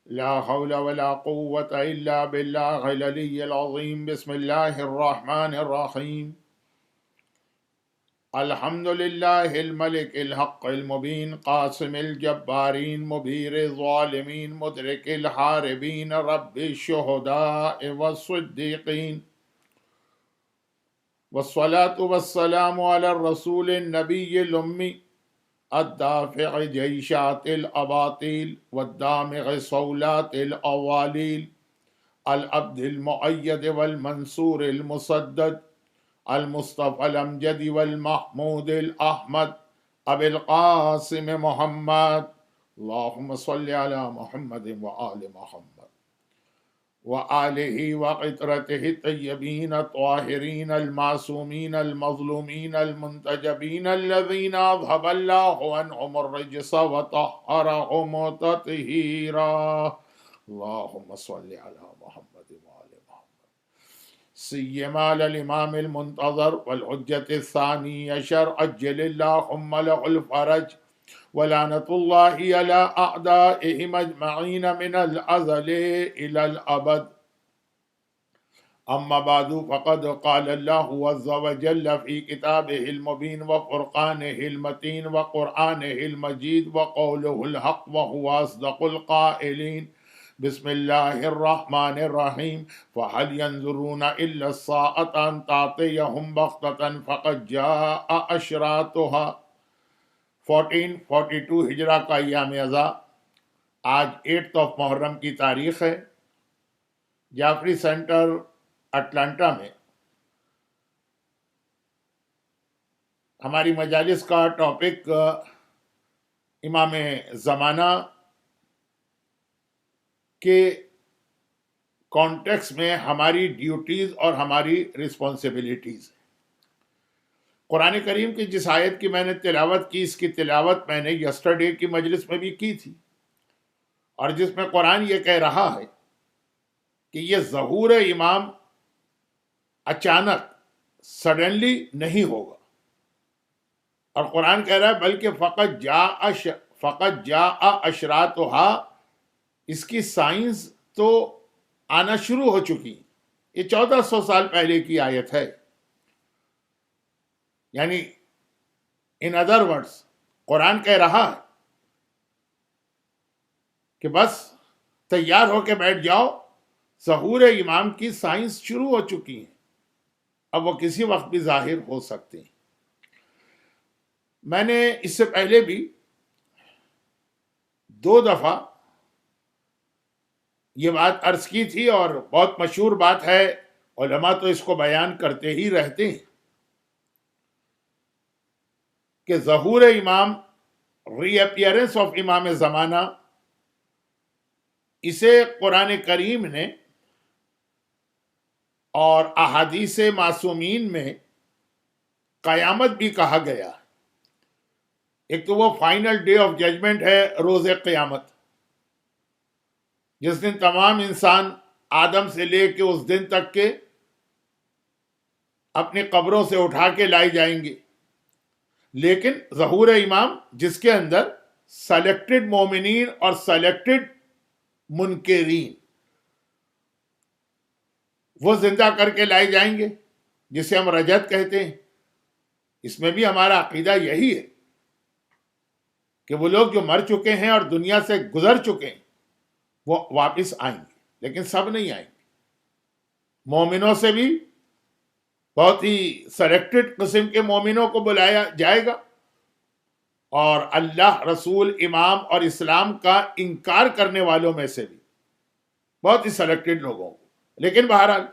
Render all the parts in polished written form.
لا حول ولا قوة إلا بالله العلي العظيم. بسم الله الرحمن الرحيم. الحمد لله الملك الحق المبين قاسم الجبارين مبير الظالمين مدرك الحاربين رب الشهداء والصديقين، والصلاة والسلام على الرسول النبي الأمي الدافع جيشات الأباطيل والدامغ صولات الأواليل، العبد المؤيد والمنصور المسدد، المصطفى الأمجد والمحمود الأحمد، أبي القاسم محمد. اللهم صل على محمد وآل محمد وآله وقطرته الطيبين الطاهرين المعصومين المظلومين المنتجبين الذين أذهب الله عنهم الرجس وطهرهم تطهيرا. اللهم صل على محمد وآل محمد سيما على الإمام المنتظر والحجة الثاني عشر عجل اللهم له الفرج ولعنة الله على أعدائهم أجمعين من الأزل إلى الأبد. أما بعد فقد قال الله عز وجل في كتابه المبين وفرقانه المتين وقرآنه المجيد وقوله الحق وهو أصدق القائلين. بسم الله الرحمن الرحيم. فهل ينظرون إلا الساعة أن تأتيهم بغتة فقد جاء أشراطها. 1442 ہجرہ کا ایام ازاں، آج 8 محرم کی تاریخ ہے۔ جعفری سینٹر اٹلانٹا میں ہماری مجالس کا ٹاپک امام زمانہ کے کانٹیکس میں ہماری ڈیوٹیز اور ہماری رسپانسبلٹیز۔ قرآن کریم کی جس آیت کی میں نے تلاوت کی، اس کی تلاوت میں نے یسٹرڈے کی مجلس میں بھی کی تھی، اور جس میں قرآن یہ کہہ رہا ہے کہ یہ ظہور امام اچانک سڈنلی نہیں ہوگا، اور قرآن کہہ رہا ہے بلکہ فقط جاء اشراطھا، اس کی سائنس تو آنا شروع ہو چکی۔ یہ 1400 سال پہلے کی آیت ہے، یعنی ان ادر ورڈز قرآن کہہ رہا ہے کہ بس تیار ہو کے بیٹھ جاؤ، ظہور امام کی سائنس شروع ہو چکی ہے، اب وہ کسی وقت بھی ظاہر ہو سکتے ہیں۔ میں نے اس سے پہلے بھی 2 دفعہ یہ بات عرض کی تھی، اور بہت مشہور بات ہے، علماء تو اس کو بیان کرتے ہی رہتے ہیں کہ ظہور امام، ری اپیئرنس آف امام زمانہ، اسے قرآن کریم نے اور احادیث معصومین میں قیامت بھی کہا گیا۔ ایک تو وہ فائنل ڈے آف ججمنٹ ہے، روز قیامت، جس دن تمام انسان آدم سے لے کے اس دن تک کے اپنی قبروں سے اٹھا کے لائے جائیں گے، لیکن ظہور امام جس کے اندر سلیکٹڈ مومنین اور سلیکٹڈ منکرین وہ زندہ کر کے لائے جائیں گے، جسے ہم رجت کہتے ہیں۔ اس میں بھی ہمارا عقیدہ یہی ہے کہ وہ لوگ جو مر چکے ہیں اور دنیا سے گزر چکے ہیں وہ واپس آئیں گے، لیکن سب نہیں آئیں گے۔ مومنوں سے بھی بہت ہی سلیکٹڈ قسم کے مومنوں کو بلایا جائے گا، اور اللہ، رسول، امام اور اسلام کا انکار کرنے والوں میں سے بھی بہت ہی سلیکٹڈ لوگوں کو۔ لیکن بہرحال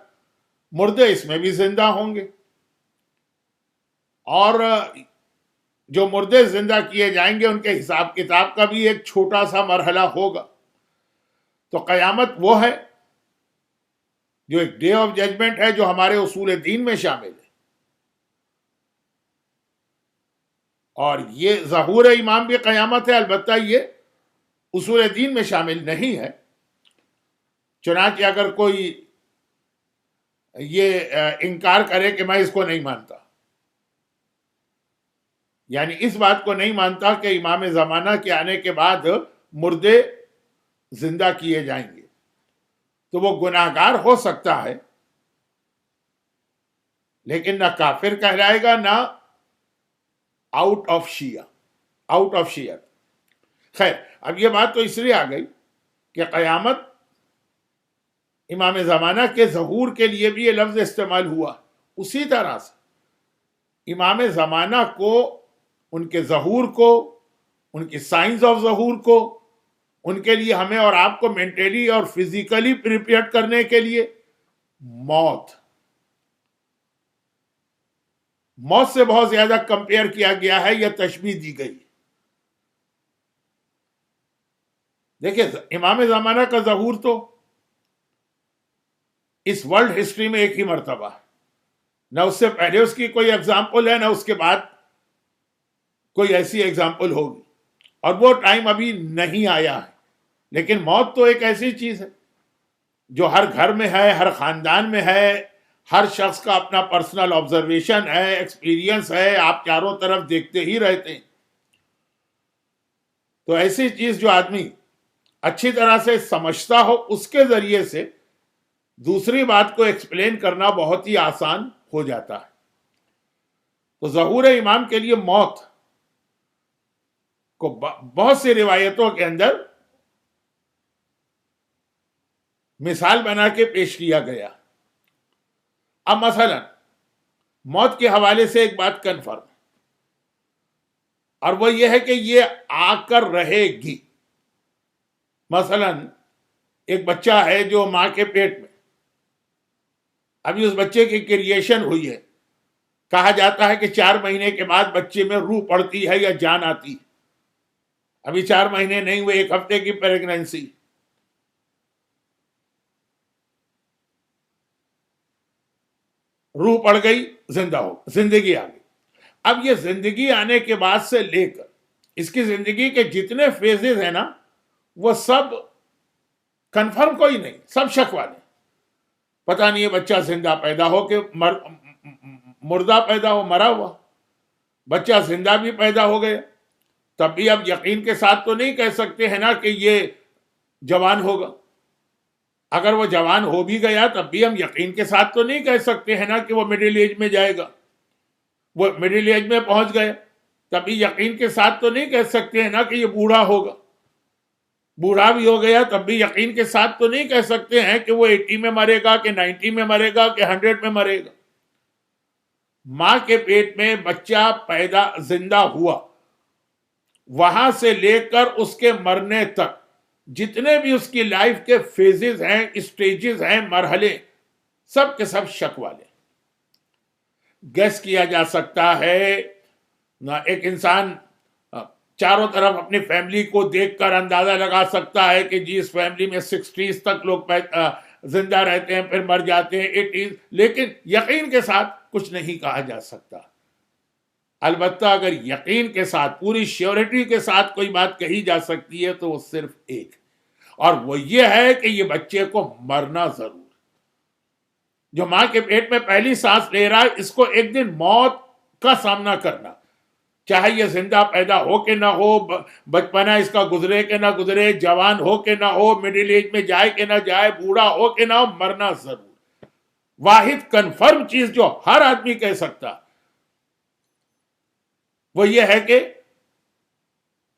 مردے اس میں بھی زندہ ہوں گے، اور جو مردے زندہ کیے جائیں گے ان کے حساب کتاب کا بھی ایک چھوٹا سا مرحلہ ہوگا۔ تو قیامت وہ ہے جو ایک ڈے آف ججمنٹ ہے، جو ہمارے اصول دین میں شامل ہے، اور یہ ظہور امام بھی قیامت ہے، البتہ یہ اصول دین میں شامل نہیں ہے۔ چنانچہ اگر کوئی یہ انکار کرے کہ میں اس کو نہیں مانتا، یعنی اس بات کو نہیں مانتا کہ امام زمانہ کے آنے کے بعد مردے زندہ کیے جائیں گے تو وہ گناہگار ہو سکتا ہے، لیکن نہ کافر کہلائے گا، نہ آؤٹ آف شیعہ. خیر، اب یہ بات تو اس لیے آ گئی کہ قیامت امام زمانہ کے ظہور کے لیے بھی یہ لفظ استعمال ہوا. اسی طرح سے امام زمانہ کو، ان کے ظہور کو، ان کی سائنس آف ظہور کو، ان کے لیے ہمیں اور آپ کو مینٹلی اور فزیکلی پریپیئر کرنے کے لیے موت سے بہت زیادہ کمپیئر کیا گیا ہے یا تشبیہ دی گئی. دیکھیں، امام زمانہ کا ظہور تو اس ورلڈ ہسٹری میں ایک ہی مرتبہ ہے، نہ اس سے پہلے اس کی کوئی ایگزامپل ہے، نہ اس کے بعد کوئی ایسی ایگزامپل ہوگی، اور وہ ٹائم ابھی نہیں آیا ہے. لیکن موت تو ایک ایسی چیز ہے جو ہر گھر میں ہے، ہر خاندان میں ہے، ہر شخص کا اپنا پرسنل آبزرویشن ہے، ایکسپیرینس ہے، آپ چاروں طرف دیکھتے ہی رہتے ہیں. تو ایسی چیز جو آدمی اچھی طرح سے سمجھتا ہو، اس کے ذریعے سے دوسری بات کو ایکسپلین کرنا بہت ہی آسان ہو جاتا ہے. تو ظہور امام کے لیے موت کو بہت سی روایتوں کے اندر مثال بنا کے پیش کیا گیا. اب مثلا موت کے حوالے سے ایک بات کنفرم، اور وہ یہ ہے کہ یہ آ کر رہے گی. مثلا ایک بچہ ہے جو ماں کے پیٹ میں، ابھی اس بچے کی کریشن ہوئی ہے، کہا جاتا ہے کہ 4 مہینے کے بعد بچے میں روح پڑتی ہے یا جان آتی ہے. ابھی 4 مہینے نہیں ہوئے، 1 ہفتے کی پیگنینسی، روح پڑ گئی، زندہ ہو، زندگی آ گئی. اب یہ زندگی آنے کے بعد سے لے کر اس کی زندگی کے جتنے فیزز ہیں نا، وہ سب کنفرم کوئی نہیں، سب شک والے. پتہ نہیں یہ بچہ زندہ پیدا ہو کہ مردہ پیدا ہو، مرا ہوا. بچہ زندہ بھی پیدا ہو گیا، تب بھی اب یقین کے ساتھ تو نہیں کہہ سکتے ہیں نا کہ یہ جوان ہوگا. اگر وہ جوان ہو بھی گیا تب بھی ہم یقین کے ساتھ تو نہیں کہہ سکتے ہیں نا کہ وہ مڈل ایج میں جائے گا. وہ مڈل ایج میں پہنچ گئے تبھی یقین کے ساتھ تو نہیں کہہ سکتے ہیں نا کہ یہ بوڑھا ہوگا. بوڑھا بھی ہو گیا تب بھی یقین کے ساتھ تو نہیں کہہ سکتے ہیں کہ وہ 80 میں مرے گا کہ 90 میں مرے گا کہ 100 میں مرے گا. ماں کے پیٹ میں بچہ پیدا زندہ ہوا، وہاں سے لے کر اس کے مرنے تک جتنے بھی اس کی لائف کے فیزز ہیں، اسٹیجز ہیں، مرحلے، سب کے سب شک والے. گیس کیا جا سکتا ہے، ایک انسان چاروں طرف اپنی فیملی کو دیکھ کر اندازہ لگا سکتا ہے کہ جی اس فیملی میں 60s تک لوگ زندہ رہتے ہیں، پھر مر جاتے ہیں 80s، لیکن یقین کے ساتھ کچھ نہیں کہا جا سکتا. البتہ اگر یقین کے ساتھ، پوری شیورٹی کے ساتھ کوئی بات کہی جا سکتی ہے تو وہ صرف ایک، اور وہ یہ ہے کہ یہ بچے کو مرنا ضرور. جو ماں کے پیٹ میں پہلی سانس لے رہا ہے، اس کو ایک دن موت کا سامنا کرنا، چاہے یہ زندہ پیدا ہو کہ نہ ہو، بچپنا اس کا گزرے کہ نہ گزرے، جوان ہو کہ نہ ہو، مڈل ایج میں جائے کہ نہ جائے، بوڑھا ہو کہ نہ ہو، مرنا ضرور. واحد کنفرم چیز جو ہر آدمی کہہ سکتا وہ یہ ہے کہ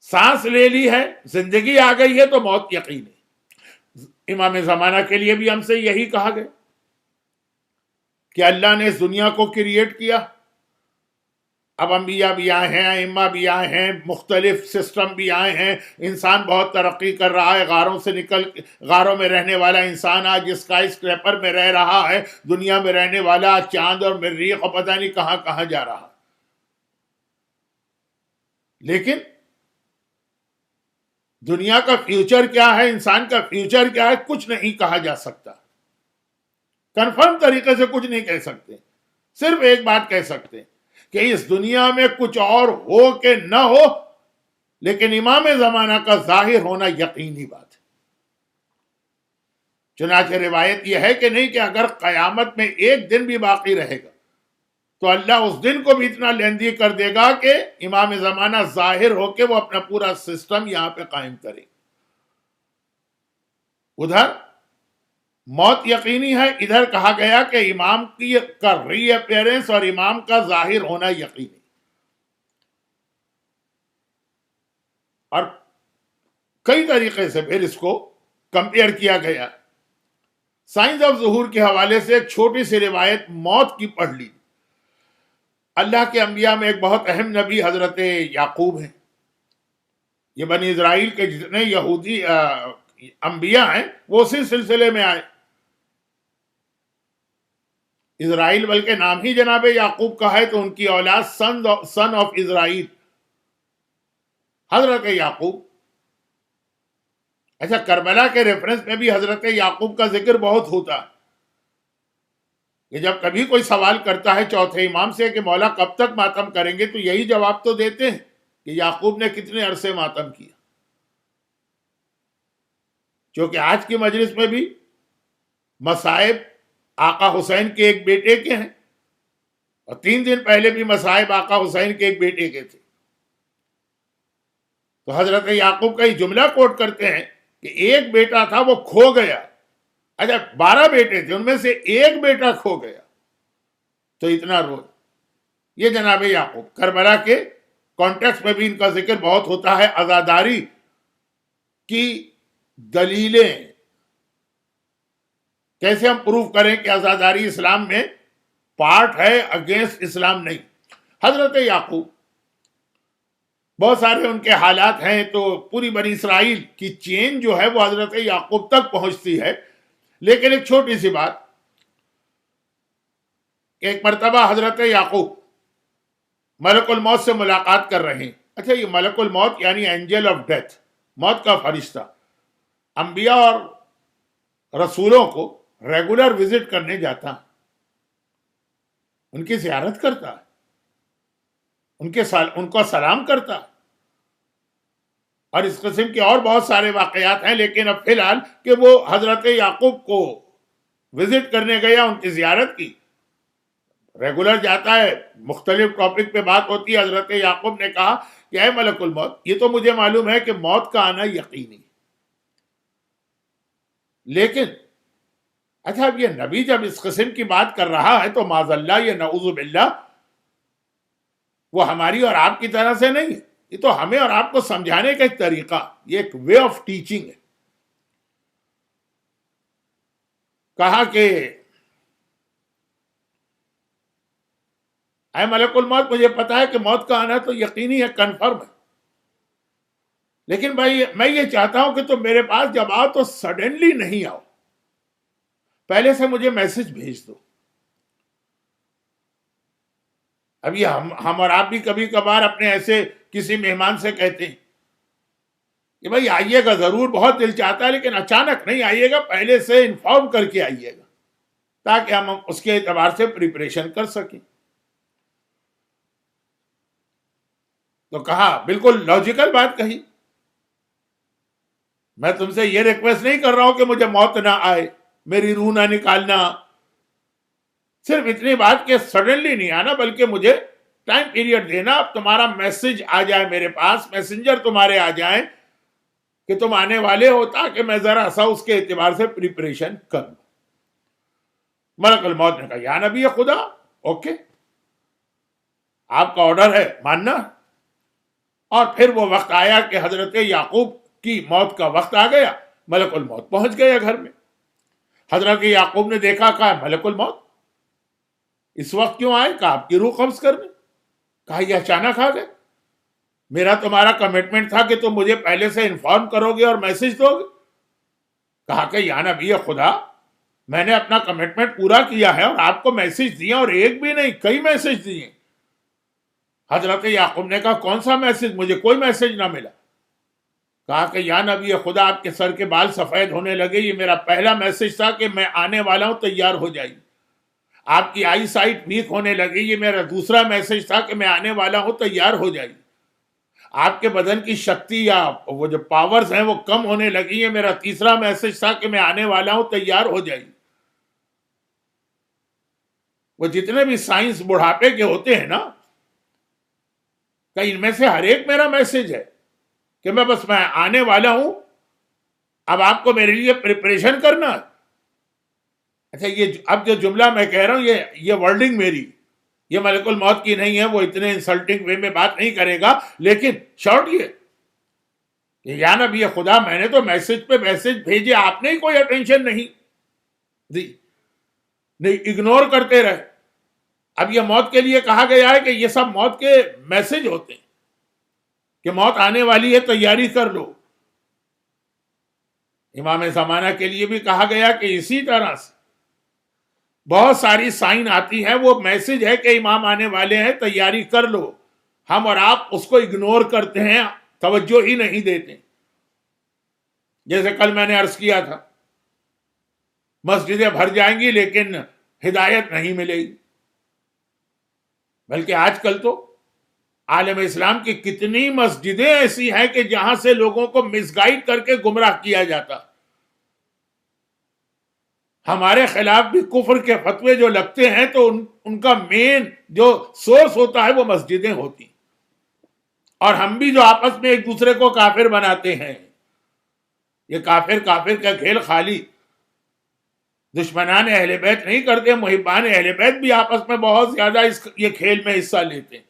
سانس لے لی ہے، زندگی آ گئی ہے تو موت یقین ہے. امام زمانہ کے لیے بھی ہم سے یہی کہا گیا کہ اللہ نے اس دنیا کو کریٹ کیا. اب انبیاء بھی آئے ہیں، ائمہ بھی آئے ہیں، مختلف سسٹم بھی آئے ہیں، انسان بہت ترقی کر رہا ہے. غاروں میں رہنے والا انسان آج اسکائی اسکریپر میں رہ رہا ہے. دنیا میں رہنے والا چاند اور مریخ اور پتہ نہیں کہاں کہاں جا رہا. لیکن دنیا کا فیوچر کیا ہے، انسان کا فیوچر کیا ہے، کچھ نہیں کہا جا سکتا. کنفرم طریقے سے کچھ نہیں کہہ سکتے. صرف ایک بات کہہ سکتے کہ اس دنیا میں کچھ اور ہو کہ نہ ہو، لیکن امام زمانہ کا ظاہر ہونا یقینی بات ہے. چنانچہ روایت یہ ہے کہ نہیں کہ اگر قیامت میں ایک دن بھی باقی رہے گا تو اللہ اس دن کو بھی اتنا لیندی کر دے گا کہ امام زمانہ ظاہر ہو کے وہ اپنا پورا سسٹم یہاں پہ قائم کرے. ادھر موت یقینی ہے، ادھر کہا گیا کہ امام کا ری اپیئرنس اور امام کا ظاہر ہونا یقینی. اور کئی طریقے سے پھر اس کو کمپیئر کیا گیا. سائنس آف ظہور کے حوالے سے ایک چھوٹی سی روایت موت کی پڑھ لی. اللہ کے انبیاء میں ایک بہت اہم نبی حضرت یعقوب ہیں. یہ بنی اسرائیل کے جتنے یہودی انبیاء ہیں وہ اسی سلسلے میں آئے. اسرائیل بلکہ نام ہی جناب یعقوب کا ہے، تو ان کی اولاد سن آف اسرائیل حضرت یعقوب. اچھا، کربلا کے ریفرنس میں بھی حضرت یعقوب کا ذکر بہت ہوتا ہے کہ جب کبھی کوئی سوال کرتا ہے چوتھے امام سے کہ مولا کب تک ماتم کریں گے، تو یہی جواب تو دیتے ہیں کہ یعقوب نے کتنے عرصے ماتم کیا. چونکہ آج کی مجلس میں بھی مصائب آقا حسین کے ایک بیٹے کے ہیں، اور 3 دن پہلے بھی مصائب آقا حسین کے ایک بیٹے کے تھے. تو حضرت یعقوب کا یہ جملہ کوٹ کرتے ہیں کہ ایک بیٹا تھا وہ کھو گیا. اچھا، 12 بیٹے تھے، ان میں سے ایک بیٹا کھو گیا تو اتنا رو. یہ جناب یعقوب کربلا کے کانٹیکس میں بھی ان کا ذکر بہت ہوتا ہے. عزاداری کی دلیلیں کیسے ہم پروف کریں کہ عزاداری اسلام میں پارٹ ہے، اگینسٹ اسلام نہیں. حضرت یعقوب بہت سارے ان کے حالات ہیں، تو پوری بنی اسرائیل کی چین جو ہے وہ حضرت یعقوب تک پہنچتی ہے. لیکن ایک چھوٹی سی بات کہ ایک مرتبہ حضرت یعقوب ملک الموت سے ملاقات کر رہے ہیں. اچھا، یہ ملک الموت یعنی اینجل آف ڈیتھ، موت کا فرشتہ، انبیاء اور رسولوں کو ریگولر وزٹ کرنے جاتا ہے، ان کی زیارت کرتا ہے، ان کو سلام کرتا ہے. اور اس قسم کے اور بہت سارے واقعات ہیں، لیکن اب فی الحال کہ وہ حضرت یعقوب کو وزٹ کرنے گیا، ان کی زیارت کی. ریگولر جاتا ہے، مختلف ٹاپک پہ بات ہوتی ہے. حضرت یعقوب نے کہا کہ اے ملک الموت، یہ تو مجھے معلوم ہے کہ موت کا آنا یقینی، لیکن اچھا اب یہ نبی جب اس قسم کی بات کر رہا ہے تو معاذ اللہ، یہ نعوذ باللہ، وہ ہماری اور آپ کی طرح سے نہیں ہے. یہ تو ہمیں اور آپ کو سمجھانے کا ایک طریقہ، یہ ایک وے آف ٹیچنگ ہے. کہا کہ اے ملک الموت، مجھے پتا ہے کہ موت کا آنا تو یقینی ہے، کنفرم ہے، لیکن بھائی میں یہ چاہتا ہوں کہ تم میرے پاس جب آؤ تو سڈنلی نہیں آؤ، پہلے سے مجھے میسج بھیج دو. اب یہ ہم اور آپ بھی کبھی کبھار اپنے ایسے کسی مہمان سے کہتے ہیں کہ بھائی آئیے گا ضرور، بہت دل چاہتا ہے، لیکن اچانک نہیں آئیے گا، پہلے سے انفارم کر کے آئیے گا تاکہ ہم اس کے اعتبار سے پریپریشن کر سکیں. تو کہا بالکل لاجیکل بات کہی، میں تم سے یہ ریکویسٹ نہیں کر رہا ہوں کہ مجھے موت نہ آئے، میری روح نہ نکالنا، صرف اتنی بات کہ سڈنلی نہیں آنا، بلکہ مجھے ٹائم پیریڈ دینا. اب تمہارا میسج آ جائے میرے پاس، میسنجر تمہارے آ جائیں کہ تم آنے والے ہو، تاکہ میں ذرا سا اس کے اعتبار سے پریپریشن کروں. ملک الموت نے کہا یا نبی خدا، اوکے، آپ کا آرڈر ہے، ماننا. اور پھر وہ وقت آیا کہ حضرت یعقوب کی موت کا وقت آ گیا. ملک الموت پہنچ گیا گھر میں. حضرت یعقوب نے دیکھا، کہا ملک الموت اس وقت کیوں آئے؟ کہا آپ کی روح قبض کرنے. کہا یہ اچانک آ گئے، میرا تمہارا کمٹمنٹ تھا کہ تم مجھے پہلے سے انفارم کرو گے اور میسج دو گے. کہا کہ یا نبی خدا، میں نے اپنا کمٹمنٹ پورا کیا ہے اور آپ کو میسج دیا، اور ایک بھی نہیں، کئی میسج دیے. حضرت یعقوب نے کہا کون سا میسج؟ مجھے کوئی میسج نہ ملا. کہا کہ یا نبی خدا، آپ کے سر کے بال سفید ہونے لگے، یہ میرا پہلا میسج تھا کہ میں آنے والا ہوں، تیار ہو جائیے. آپ کی آئی سائٹ ویک ہونے لگی، یہ میرا دوسرا میسج تھا کہ میں آنے والا ہوں، تیار ہو جائیے. آپ کے بدن کی شکتی یا وہ جو پاورز ہیں وہ کم ہونے لگی، یہ میرا تیسرا میسج تھا کہ میں آنے والا ہوں، تیار ہو جائیے. وہ جتنے بھی سائنس بڑھاپے کے ہوتے ہیں نا، کہ ان میں سے ہر ایک میرا میسج ہے کہ میں آنے والا ہوں، اب آپ کو میرے لیے پریپریشن کرنا. اچھا یہ اب جو جملہ میں کہہ رہا ہوں یہ ورڈنگ میری، یہ ملک الموت کی نہیں ہے، وہ اتنے انسلٹنگ وے میں بات نہیں کرے گا، لیکن شارٹ یہ کہ یا نبی خدا میں نے تو میسج پہ میسج بھیجے، آپ نے ہی کوئی اٹینشن نہیں دی، نہیں اگنور کرتے رہے. اب یہ موت کے لیے کہا گیا ہے کہ یہ سب موت کے میسج ہوتے ہیں کہ موت آنے والی ہے، تیاری کر لو. امام زمانہ کے لیے بھی کہا گیا کہ اسی طرح سے بہت ساری سائن آتی ہیں، وہ میسج ہے کہ امام آنے والے ہیں، تیاری کر لو. ہم اور آپ اس کو اگنور کرتے ہیں، توجہ ہی نہیں دیتے. جیسے کل میں نے عرض کیا تھا، مسجدیں بھر جائیں گی لیکن ہدایت نہیں ملے گی. بلکہ آج کل تو عالم اسلام کی کتنی مسجدیں ایسی ہیں کہ جہاں سے لوگوں کو مس گائیڈ کر کے گمراہ کیا جاتا. ہمارے خلاف بھی کفر کے فتوے جو لگتے ہیں تو ان کا مین جو سورس ہوتا ہے وہ مسجدیں ہوتی. اور ہم بھی جو آپس میں ایک دوسرے کو کافر بناتے ہیں، یہ کافر کافر کا کھیل خالی دشمنان اہل بیت نہیں کرتے، محبان اہل بیت بھی آپس میں بہت زیادہ یہ کھیل میں حصہ لیتے ہیں.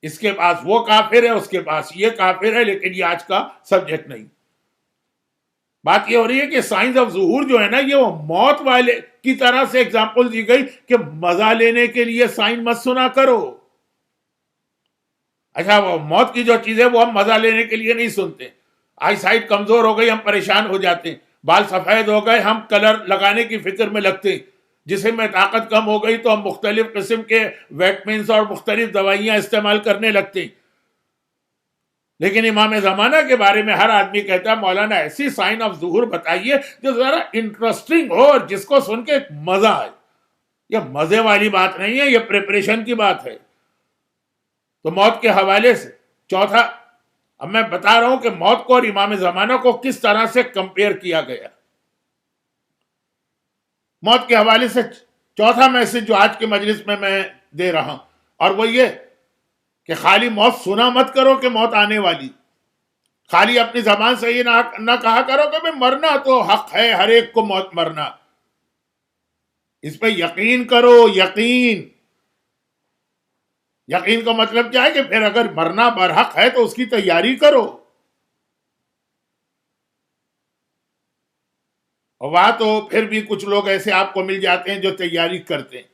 اس کے پاس وہ کافر ہے، اس کے پاس یہ کافر ہے، لیکن یہ آج کا سبجیکٹ نہیں. بات یہ ہو رہی ہے کہ سائنس آف ظہور جو ہے نا، یہ وہ موت والے کی طرح سے ایگزامپل دی گئی کہ مزہ لینے کے لیے سائن مت سنا کرو. اچھا وہ موت کی جو چیز ہے وہ ہم مزہ لینے کے لیے نہیں سنتے. آئی سائٹ کمزور ہو گئی، ہم پریشان ہو جاتے ہیں. بال سفید ہو گئے، ہم کلر لگانے کی فکر میں لگتے ہیں. جسم میں طاقت کم ہو گئی تو ہم مختلف قسم کے ویٹمنس اور مختلف دوائیاں استعمال کرنے لگتے ہیں. لیکن امام زمانہ کے بارے میں ہر آدمی کہتا ہے مولانا ایسی سائن آف ظہور بتائیے جو ذرا انٹرسٹنگ ہو اور جس کو سن کے مزہ آئے. یہ مزے والی بات نہیں ہے، یہ پریپریشن کی بات ہے. تو موت کے حوالے سے چوتھا، اب میں بتا رہا ہوں کہ موت کو اور امام زمانہ کو کس طرح سے کمپیئر کیا گیا. موت کے حوالے سے چوتھا میسج جو آج کے مجلس میں دے رہا ہوں، اور وہ یہ کہ خالی موت سنا مت کرو کہ موت آنے والی. خالی اپنی زبان سے یہ نہ کہا کرو کہ مرنا تو حق ہے، ہر ایک کو موت مرنا. اس پہ یقین کرو. یقین کا مطلب کیا ہے کہ پھر اگر مرنا برحق ہے تو اس کی تیاری کرو. وہاں تو پھر بھی کچھ لوگ ایسے آپ کو مل جاتے ہیں جو تیاری کرتے ہیں.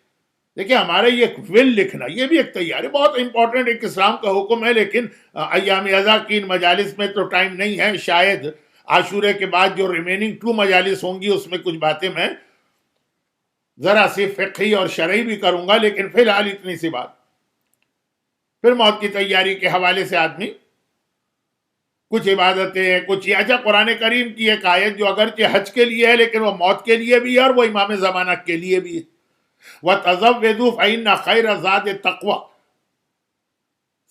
دیکھیں ہمارے یہ ول لکھنا یہ بھی ایک تیاری، بہت امپورٹنٹ ایک اسلام کا حکم ہے. لیکن ایام ازا کی ان مجالس میں تو ٹائم نہیں ہے. شاید عاشورے کے بعد جو ریمیننگ 2 مجالس ہوں گی اس میں کچھ باتیں میں ذرا سی فقہی اور شرعی بھی کروں گا، لیکن فی الحال اتنی سی بات. پھر موت کی تیاری کے حوالے سے آدمی کچھ عبادتیں، کچھ اچھا قرآن کریم کی ایک آیت جو اگرچہ حج کے لیے ہے لیکن وہ موت کے لیے بھی ہے اور وہ امام زمانہ کے لیے بھی ہے. وَتَزَوَّدُوا فَإِنَّ خَيْرَ الزَّادِ التَّقْوَىٰ،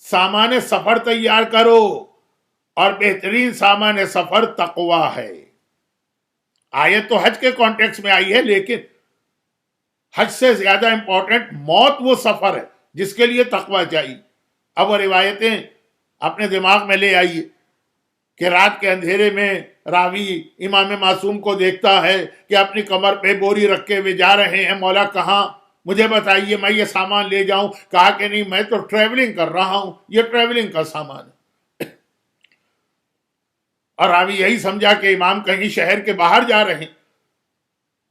سامان سفر تیار کرو اور بہترین سامان سفر تقویٰ ہے. آیت تو حج کے کانٹیکس میں آئی ہے، لیکن حج سے زیادہ امپورٹنٹ موت وہ سفر ہے جس کے لیے تقویٰ چاہیے. اب وہ روایتیں اپنے دماغ میں لے آئیے کہ رات کے اندھیرے میں راوی امام معصوم کو دیکھتا ہے کہ اپنی کمر پہ بوری رکھے ہوئے جا رہے ہیں. مولا کہاں، مجھے بتائیے میں یہ سامان لے جاؤں. کہا کہ نہیں میں تو ٹریولنگ کر رہا ہوں، یہ ٹریولنگ کا سامان ہے. اور راوی یہی سمجھا کہ امام کہیں شہر کے باہر جا رہے ہیں.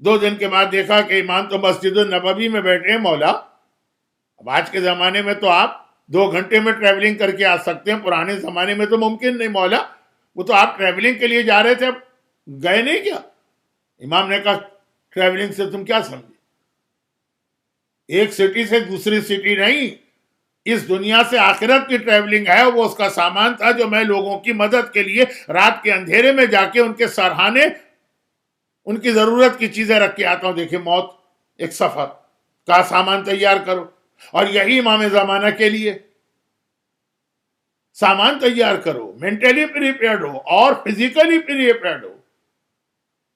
2 دن کے بعد دیکھا کہ امام تو مسجد النبوی میں بیٹھے ہیں. مولا اب آج کے زمانے میں تو آپ 2 گھنٹے میں ٹریولنگ کر کے آ سکتے ہیں، پرانے زمانے میں تو ممکن نہیں. مولا وہ تو آپ ٹریولنگ کے لیے جا رہے تھے، اب گئے نہیں کیا؟ امام نے کہا ٹریولنگ سے تم کیا سمجھے؟ ایک سٹی سے دوسری سٹی نہیں، اس دنیا سے آخرت کی ٹریولنگ ہے. وہ اس کا سامان تھا جو میں لوگوں کی مدد کے لیے رات کے اندھیرے میں جا کے ان کے سرہانے ان کی ضرورت کی چیزیں رکھ کے آتا ہوں. دیکھیں موت ایک سفر کا سامان تیار کرو. اور یہی امام زمانہ کے لیے سامان تیار کرو، مینٹلی پریپیئرڈ ہو اور فزیکلی پریپیئرڈ ہو.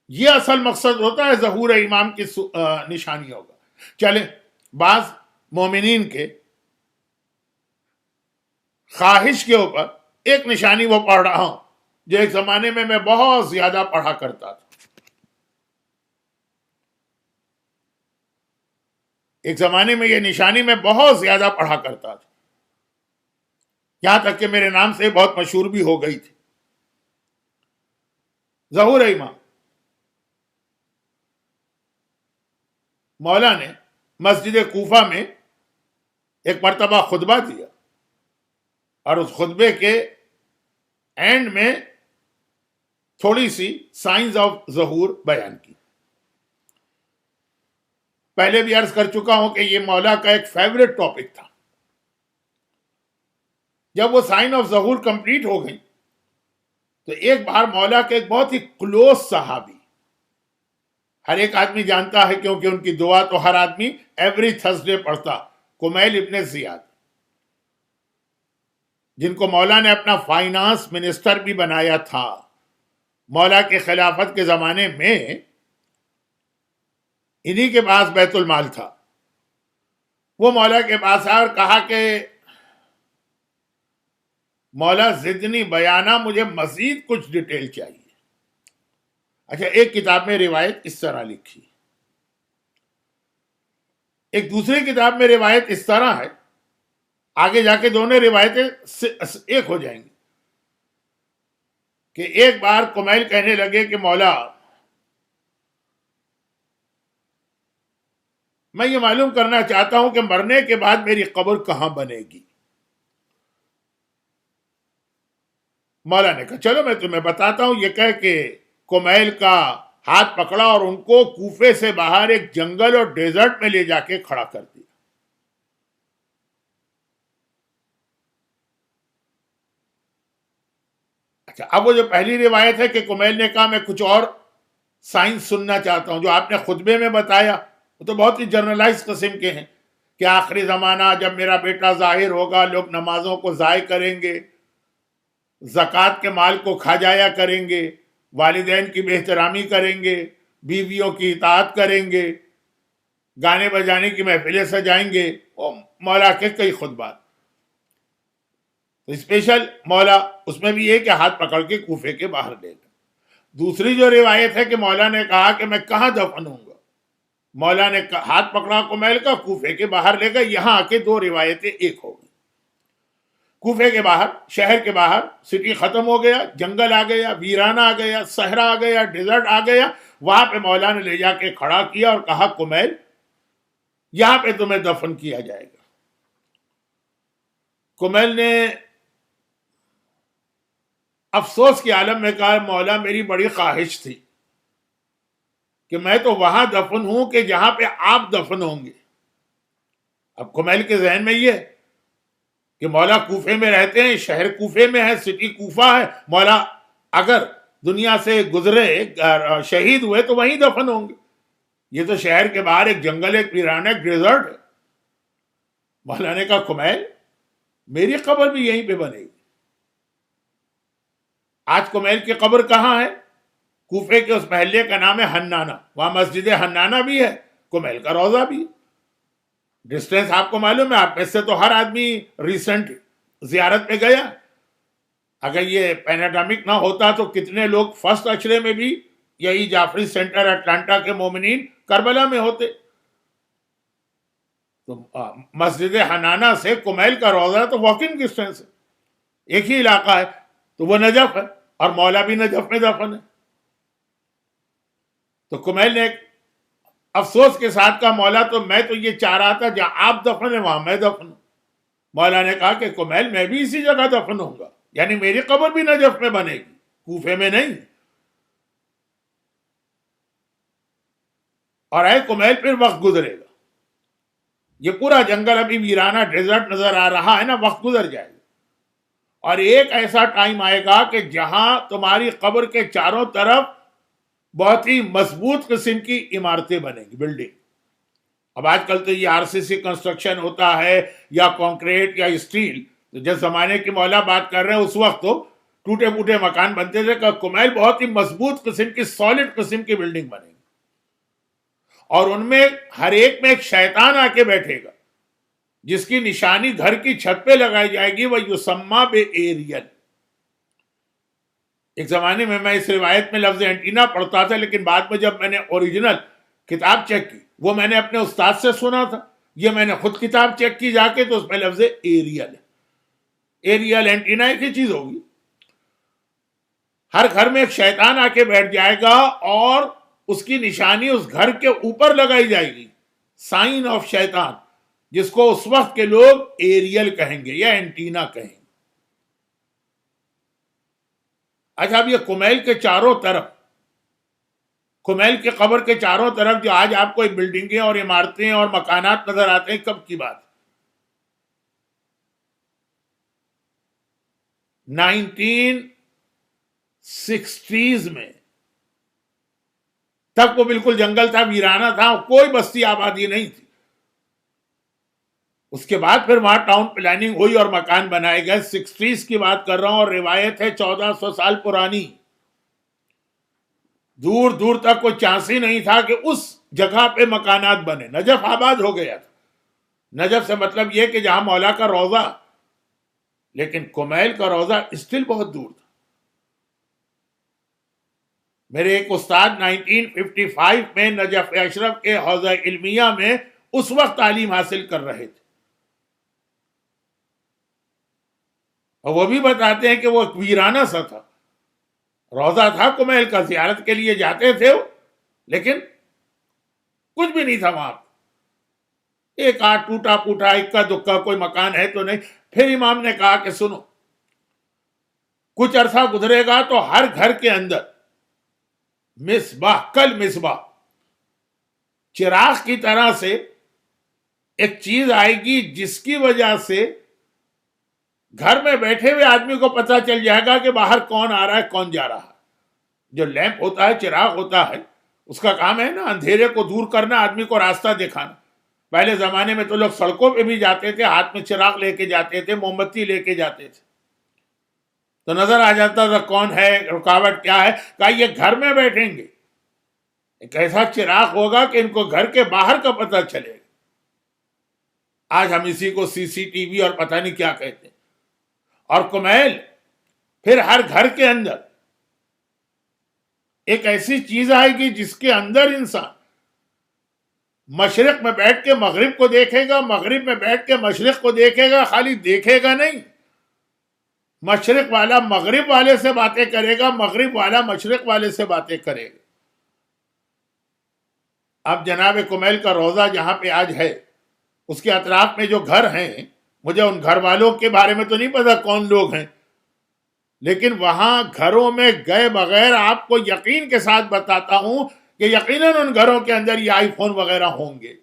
یہ اصل مقصد ہوتا ہے ظہور امام کی نشانی ہوگا. چلیں بعض مومنین کے خواہش کے اوپر ایک نشانی وہ پڑھ رہا ہوں جو ایک زمانے میں بہت زیادہ پڑھا کرتا تھا. ایک زمانے میں یہ نشانی میں بہت زیادہ پڑھا کرتا تھا، یہاں تک کہ میرے نام سے بہت مشہور بھی ہو گئی تھی. ظہور ایمان. مولا نے مسجد کوفہ میں ایک مرتبہ خطبہ دیا اور اس خطبے کے اینڈ میں تھوڑی سی سائنس آف ظہور بیان کی. پہلے بھی عرض کر چکا ہوں کہ یہ مولا کا ایک فیوریٹ ٹاپک تھا. جب وہ سائن آف ظہور کمپلیٹ ہو گئی تو ایک بار مولا کے ایک بہت ہی کلوز صحابی، ہر ایک آدمی جانتا ہے کیونکہ ان کی دعا تو ہر آدمی ایوری تھرسڈے پڑھتا، کمیل ابن زیاد، جن کو مولا نے اپنا فائنانس منسٹر بھی بنایا تھا. مولا کے خلافت کے زمانے میں انہی کے پاس بیت المال تھا. وہ مولا کے پاس آیا اور کہا کہ مولا زدنی بیانہ، مجھے مزید کچھ ڈیٹیل چاہیے. اچھا، ایک کتاب میں روایت اس طرح لکھی، ایک دوسری کتاب میں روایت اس طرح ہے، آگے جا کے دونوں روایتیں ایک ہو جائیں گی، کہ ایک بار کمیل کہنے لگے کہ مولا، میں یہ معلوم کرنا چاہتا ہوں کہ مرنے کے بعد میری قبر کہاں بنے گی. مولا نے کہا چلو میں تمہیں بتاتا ہوں. یہ کہہ کہ کمیل کا ہاتھ پکڑا اور ان کو کوفے سے باہر ایک جنگل اور ڈیزرٹ میں لے جا کے کھڑا کر دیا. اچھا، اب وہ جو پہلی روایت ہے کہ کمیل نے کہا میں کچھ اور سائنس سننا چاہتا ہوں، جو آپ نے خطبے میں بتایا وہ تو بہت ہی جنرلائز قسم کے ہیں کہ آخری زمانہ جب میرا بیٹا ظاہر ہوگا، لوگ نمازوں کو ضائع کریں گے، زکوٰۃ کے مال کو کھا جایا کریں گے، والدین کی بے احترامی کریں گے، بیویوں کی اطاعت کریں گے، گانے بجانے کی محفلیں سجائیں گے. وہ مولا کے کئی خطبات. تو اسپیشل مولا اس میں بھی یہ کہ ہاتھ پکڑ کے کوفے کے باہر لے گئے. دوسری جو روایت ہے کہ مولا نے کہا کہ میں کہاں دفن ہوں گا، مولا نے ہاتھ پکڑا کمیل کا، کوفے کے باہر لے گئے. یہاں آ کے دو روایتیں ایک ہو گئی. کوفے کے باہر، شہر کے باہر، سٹی ختم ہو گیا، جنگل آ گیا، ویرانہ آ گیا، صحرا آ گیا، ڈیزرٹ آ گیا. وہاں پہ مولا نے لے جا کے کھڑا کیا اور کہا کمیل یہاں پہ تمہیں دفن کیا جائے گا. کمیل نے افسوس کے عالم میں کہا مولا میری بڑی خواہش تھی کہ میں تو وہاں دفن ہوں کہ جہاں پہ آپ دفن ہوں گے. اب کمیل کے ذہن میں یہ کہ مولا کوفے میں رہتے ہیں، شہر کوفے میں ہے، سٹی کوفہ ہے، مولا اگر دنیا سے گزرے، شہید ہوئے تو وہیں دفن ہوں گے. یہ تو شہر کے باہر ایک جنگل، ایک ویرانہ، ایک ڈیزرٹ ہے. مولا نے کہا کمیل میری قبر بھی یہیں پہ بنے گی. آج کمیل کی قبر کہاں ہے؟ کوفے کے اس محلے کا نام ہے حنانہ. وہاں مسجد حنانہ بھی ہے، کمیل کا روضہ بھی. ڈسٹینس آپ کو معلوم ہے، آپ میں سے تو ہر آدمی ریسنٹ زیارت پہ گیا. اگر یہ پیناڈامک نہ ہوتا تو کتنے لوگ فرسٹ اشرے میں بھی یہی جعفری سینٹر اٹلانٹا کے مومنین کربلا میں ہوتے. تو مسجد حنانہ سے کمیل کا روضہ تو واکنگ ڈسٹینس ہے، ایک ہی علاقہ ہے. تو وہ نجف ہے اور مولا بھی نجف میں دفن ہے. تو کمیل نے ایک افسوس کے ساتھ کہا مولا تو میں تو یہ چاہ رہا تھا جہاں آپ دفن ہیں وہاں میں دفن ہوں. مولا نے کہا کہ کمیل میں بھی اسی جگہ دفن ہوں گا، یعنی میری قبر بھی نجف میں بنے گی، کوفے میں نہیں. اور اے کمیل پھر وقت گزرے گا، یہ پورا جنگل ابھی ویرانہ ڈیزرٹ نظر آ رہا ہے نا، وقت گزر جائے گا اور ایک ایسا ٹائم آئے گا کہ جہاں تمہاری قبر کے چاروں طرف بہت ہی مضبوط قسم کی عمارتیں بنیں گی، بلڈنگ. اب آج کل تو یہ آر سی سی کنسٹرکشن ہوتا ہے یا کانکریٹ یا اسٹیل. تو جس زمانے کی مولا بات کر رہے ہیں اس وقت تو ٹوٹے پوٹے مکان بنتے تھے. کہ کمیل بہت ہی مضبوط قسم کی، سالڈ قسم کی بلڈنگ بنے گی اور ان میں ہر ایک میں ایک شیطان آ کے بیٹھے گا جس کی نشانی گھر کی چھت پہ لگائی جائے گی، وہ یسمّا بے ایریل. ایک زمانے میں اس روایت میں لفظ اینٹینا پڑھتا تھا، لیکن بعد میں جب میں نے اوریجنل کتاب چیک کی، وہ میں نے اپنے استاد سے سنا تھا، یہ میں نے خود کتاب چیک کی جا کے، تو اس میں لفظ ایریل ہے۔ ایریل اینٹینا ایک ہی چیز ہوگی۔ ہر گھر میں ایک شیطان آ کے بیٹھ جائے گا اور اس کی نشانی اس گھر کے اوپر لگائی جائے گی، سائن آف شیطان، جس کو اس وقت کے لوگ ایریل کہیں گے یا اینٹینا کہیں گے۔ اچھا، اب یہ کمیل کے چاروں طرف، کمیل کے قبر کے چاروں طرف جو آج آپ کو بلڈنگیں اور عمارتیں اور مکانات نظر آتے ہیں، کب کی بات؟ 1960s میں۔ تب وہ بالکل جنگل تھا، ویرانہ تھا، کوئی بستی آبادی نہیں تھی۔ اس کے بعد پھر وہاں ٹاؤن پلاننگ ہوئی اور مکان بنائے گئے۔ 60s کی بات کر رہا ہوں، اور روایت ہے 1400 سال پرانی۔ دور دور تک کوئی چانس ہی نہیں تھا کہ اس جگہ پہ مکانات بنے۔ نجف آباد ہو گیا تھا۔ نجف سے مطلب یہ کہ جہاں مولا کا روضہ، لیکن کمیل کا روضہ اسٹل بہت دور تھا۔ میرے ایک استاد 1955 میں نجف اشرف کے حوزہ علمیہ میں اس وقت تعلیم حاصل کر رہے تھے، اور وہ بھی بتاتے ہیں کہ وہ ویرانہ سا تھا، روضہ تھا کمیل کا، زیارت کے لیے جاتے تھے لیکن کچھ بھی نہیں تھا وہاں۔ ایک آدھ ٹوٹا پوٹا اکا دکا کوئی مکان ہے تو نہیں۔ پھر امام نے کہا کہ سنو، کچھ عرصہ گزرے گا تو ہر گھر کے اندر مصباح، کل مصباح، چراغ کی طرح سے ایک چیز آئے گی جس کی وجہ سے گھر میں بیٹھے ہوئے آدمی کو پتہ چل جائے گا کہ باہر کون آ رہا ہے کون جا رہا ہے۔ جو لیمپ ہوتا ہے، چراغ ہوتا ہے، اس کا کام ہے نا اندھیرے کو دور کرنا، آدمی کو راستہ دکھانا۔ پہلے زمانے میں تو لوگ سڑکوں پہ بھی جاتے تھے، ہاتھ میں چراغ لے کے جاتے تھے، موم بتی لے کے جاتے تھے، تو نظر آ جاتا تھا کون ہے، رکاوٹ کیا ہے۔ کہا یہ گھر میں بیٹھیں گے، ایک ایسا چراغ ہوگا کہ ان کو گھر کے باہر کا پتہ چلے گا۔ آج ہم اسی کو سی سی ٹی وی اور پتہ نہیں کیا کہتے ہیں۔ اور کمیل پھر ہر گھر کے اندر ایک ایسی چیز آئے گی جس کے اندر انسان مشرق میں بیٹھ کے مغرب کو دیکھے گا، مغرب میں بیٹھ کے مشرق کو دیکھے گا، خالی دیکھے گا نہیں، مشرق والا مغرب والے سے باتیں کرے گا، مغرب والا مشرق والے سے باتیں کرے گا۔ اب جناب کمیل کا روضہ جہاں پہ آج ہے، اس کے اطراف میں جو گھر ہیں، مجھے ان گھر والوں کے بارے میں تو نہیں پتا کون لوگ ہیں، لیکن وہاں گھروں میں گئے بغیر آپ کو یقین کے ساتھ بتاتا ہوں کہ یقیناً ان گھروں کے اندر یہ آئی فون وغیرہ ہوں گے،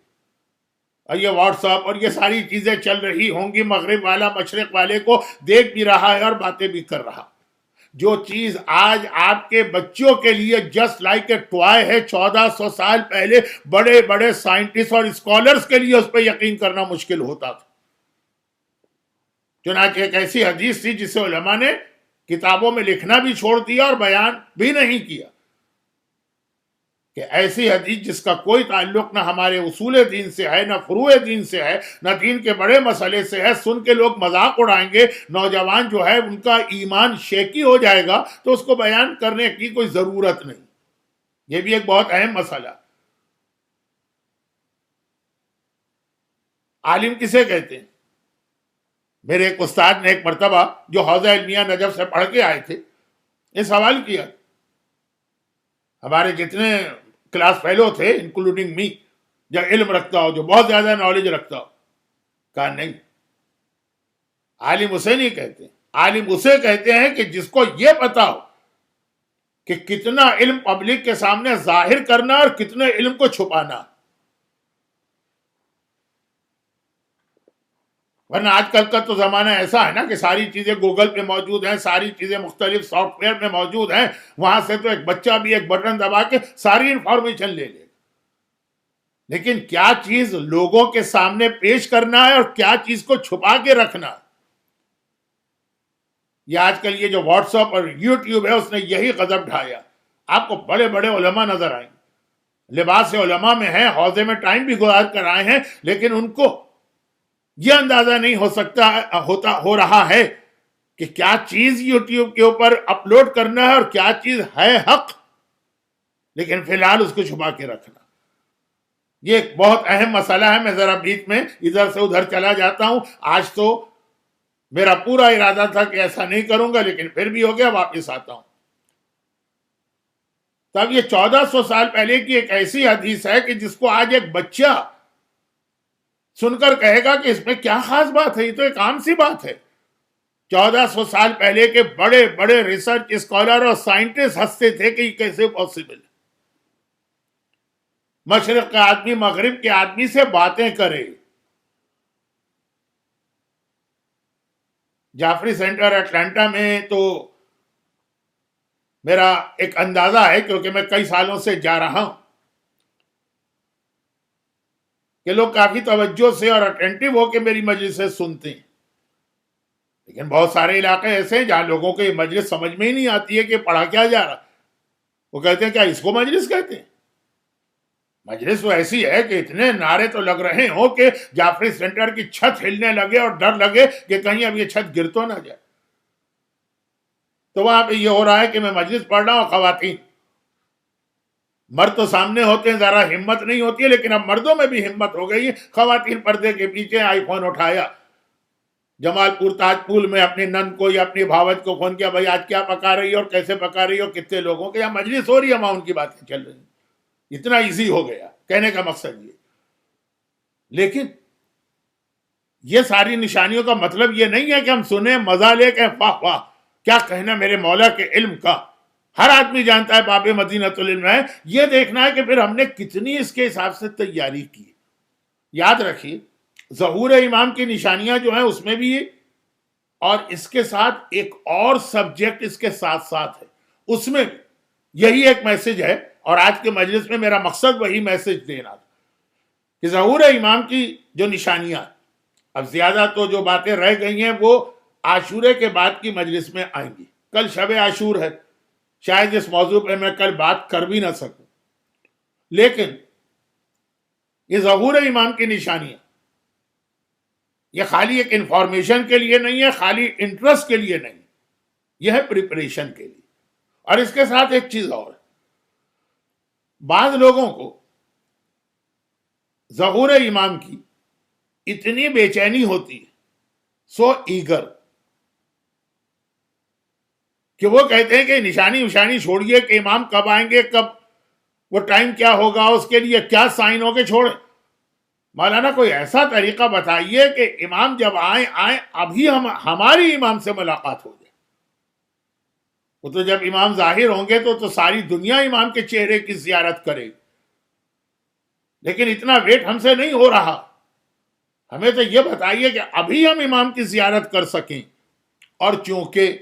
اور یہ واٹس ایپ اور یہ ساری چیزیں چل رہی ہوں گی۔ مغرب والا مشرق والے کو دیکھ بھی رہا ہے اور باتیں بھی کر رہا۔ جو چیز آج آپ کے بچوں کے لیے جسٹ لائک اے ٹوائے ہے، 1400 سال پہلے بڑے بڑے سائنٹسٹ اور اسکالرز کے لیے اس پہ یقین کرنا مشکل ہوتا تھا۔ چنانچہ ایک ایسی حدیث تھی جسے علماء نے کتابوں میں لکھنا بھی چھوڑ دیا اور بیان بھی نہیں کیا، کہ ایسی حدیث جس کا کوئی تعلق نہ ہمارے اصول دین سے ہے، نہ فروع دین سے ہے، نہ دین کے بڑے مسئلے سے ہے، سن کے لوگ مذاق اڑائیں گے، نوجوان جو ہے ان کا ایمان شیکی ہو جائے گا، تو اس کو بیان کرنے کی کوئی ضرورت نہیں۔ یہ بھی ایک بہت اہم مسئلہ۔ عالم کسے کہتے ہیں؟ میرے ایک استاد نے ایک مرتبہ جو حوزہ علمیہ نجف سے پڑھ کے آئے تھے، یہ سوال کیا، ہمارے جتنے کلاس فیلو تھے انکلوڈنگ می، جو علم رکھتا ہو، جو بہت زیادہ نالج رکھتا ہو، کہا نہیں، عالم اسے نہیں کہتے، عالم اسے کہتے ہیں کہ جس کو یہ پتا ہو کہ کتنا علم پبلک کے سامنے ظاہر کرنا اور کتنے علم کو چھپانا۔ ورنہ آج کل کا تو زمانہ ایسا ہے نا کہ ساری چیزیں گوگل پہ موجود ہیں، ساری چیزیں مختلف سافٹ ویئر میں موجود ہیں، وہاں سے تو ایک بچہ بھی ایک بٹن دبا کے ساری انفارمیشن لے لے۔ لیکن کیا چیز لوگوں کے سامنے پیش کرنا ہے اور کیا چیز کو چھپا کے رکھنا، یہ آج کل یہ جو واٹس ایپ اور یوٹیوب ہے اس نے یہی غضب ڈھایا۔ آپ کو بڑے بڑے علماء نظر آئیں گے، لباس علماء میں ہیں، حوضے میں ٹائم بھی گزار کر آئے ہیں، لیکن ان کو یہ اندازہ نہیں ہو رہا ہے کہ کیا چیز یوٹیوب کے اوپر اپلوڈ کرنا ہے اور کیا چیز ہے حق، لیکن فی الحال اس کو چھپا کے رکھنا، یہ ایک بہت اہم مسئلہ ہے۔ میں ذرا بیچ میں ادھر سے ادھر چلا جاتا ہوں، آج تو میرا پورا ارادہ تھا کہ ایسا نہیں کروں گا، لیکن پھر بھی ہو گیا، واپس آتا ہوں۔ تب یہ 1400 سال پہلے کی ایک ایسی حدیث ہے کہ جس کو آج ایک بچہ سن کر کہے گا کہ اس میں کیا خاص بات ہے، یہ تو ایک عام سی بات ہے۔ 1400 سال پہلے کے بڑے بڑے ریسرچ اسکالر اور سائنٹسٹ ہنستے تھے کہ یہ کیسے پاسبل ہے، مشرق کا آدمی مغرب کے آدمی سے باتیں کرے۔ جعفری سینٹر اٹلانٹا میں تو میرا ایک اندازہ ہے، کیونکہ میں کئی سالوں سے جا رہا ہوں، کہ لوگ کافی توجہ سے اور اٹینٹیو ہو کے میری مجلسیں سنتے ہیں، لیکن بہت سارے علاقے ایسے ہیں جہاں لوگوں کو یہ مجلس سمجھ میں ہی نہیں آتی ہے کہ پڑھا کیا جا رہا۔ وہ کہتے ہیں کیا اس کو مجلس کہتے ہیں؟ مجلس تو ایسی ہے کہ اتنے نعرے تو لگ رہے ہوں کہ جعفری سینٹر کی چھت ہلنے لگے اور ڈر لگے کہ کہیں اب یہ چھت گر تو نہ جائے۔ تو وہاں پہ یہ ہو رہا ہے کہ میں مجلس پڑھ رہا ہوں، خواتین، مرد تو سامنے ہوتے ہیں، ذرا ہمت نہیں ہوتی ہے، لیکن اب مردوں میں بھی ہمت ہو گئی ہے۔ خواتین پردے کے پیچھے آئی فون اٹھایا، جمال پور تاج پول میں اپنی نند کو یا اپنی بھاوت کو فون کیا، بھائی آج کیا پکا رہی ہو اور کیسے پکا رہی ہو، کتنے لوگوں کے یہاں مجلس ہو رہی ہے، وہاں ان کی باتیں چل رہی ہیں۔ اتنا ایزی ہو گیا کہنے کا مقصد یہ۔ لیکن یہ ساری نشانیوں کا مطلب یہ نہیں ہے کہ ہم سنیں، مزہ لے کہ واہ واہ کیا کہنا میرے مولا کے علم کا، ہر آدمی جانتا ہے باب مدینۃ العلم ہے۔ یہ دیکھنا ہے کہ پھر ہم نے کتنی اس کے حساب سے تیاری کی۔ یاد رکھیے ظہور امام کی نشانیاں جو ہیں اس میں بھی یہ، اور اس کے ساتھ ایک اور سبجیکٹ اس کے ساتھ ساتھ ہے، اس میں بھی یہی ایک میسج ہے، اور آج کے مجلس میں میرا مقصد وہی میسج دینا تھا کہ ظہور امام کی جو نشانیاں، اب زیادہ تو جو باتیں رہ گئی ہیں وہ عاشورے کے بعد کی مجلس میں آئیں گی۔ کل شب عاشور ہے، شاید اس موضوع پہ میں کل بات کر بھی نہ سکوں، لیکن یہ ظہور امام کی نشانیاں یہ خالی ایک انفارمیشن کے لیے نہیں ہے، خالی انٹرسٹ کے لیے نہیں، یہ ہے پریپریشن کے لیے۔ اور اس کے ساتھ ایک چیز اور ہے، بعض لوگوں کو ظہور امام کی اتنی بے چینی ہوتی ہے، سو ایگر، کہ وہ کہتے ہیں کہ نشانی چھوڑیے کہ امام کب آئیں گے، کب وہ ٹائم کیا ہوگا، اس کے لیے کیا سائن ہو کے چھوڑیں۔ مولانا کوئی ایسا طریقہ بتائیے کہ امام جب آئیں ابھی ہماری امام سے ملاقات ہو جائے۔ وہ تو جب امام ظاہر ہوں گے تو ساری دنیا امام کے چہرے کی زیارت کرے گی، لیکن اتنا ویٹ ہم سے نہیں ہو رہا۔ ہمیں تو یہ بتائیے کہ ابھی ہم امام کی زیارت کر سکیں۔ اور چونکہ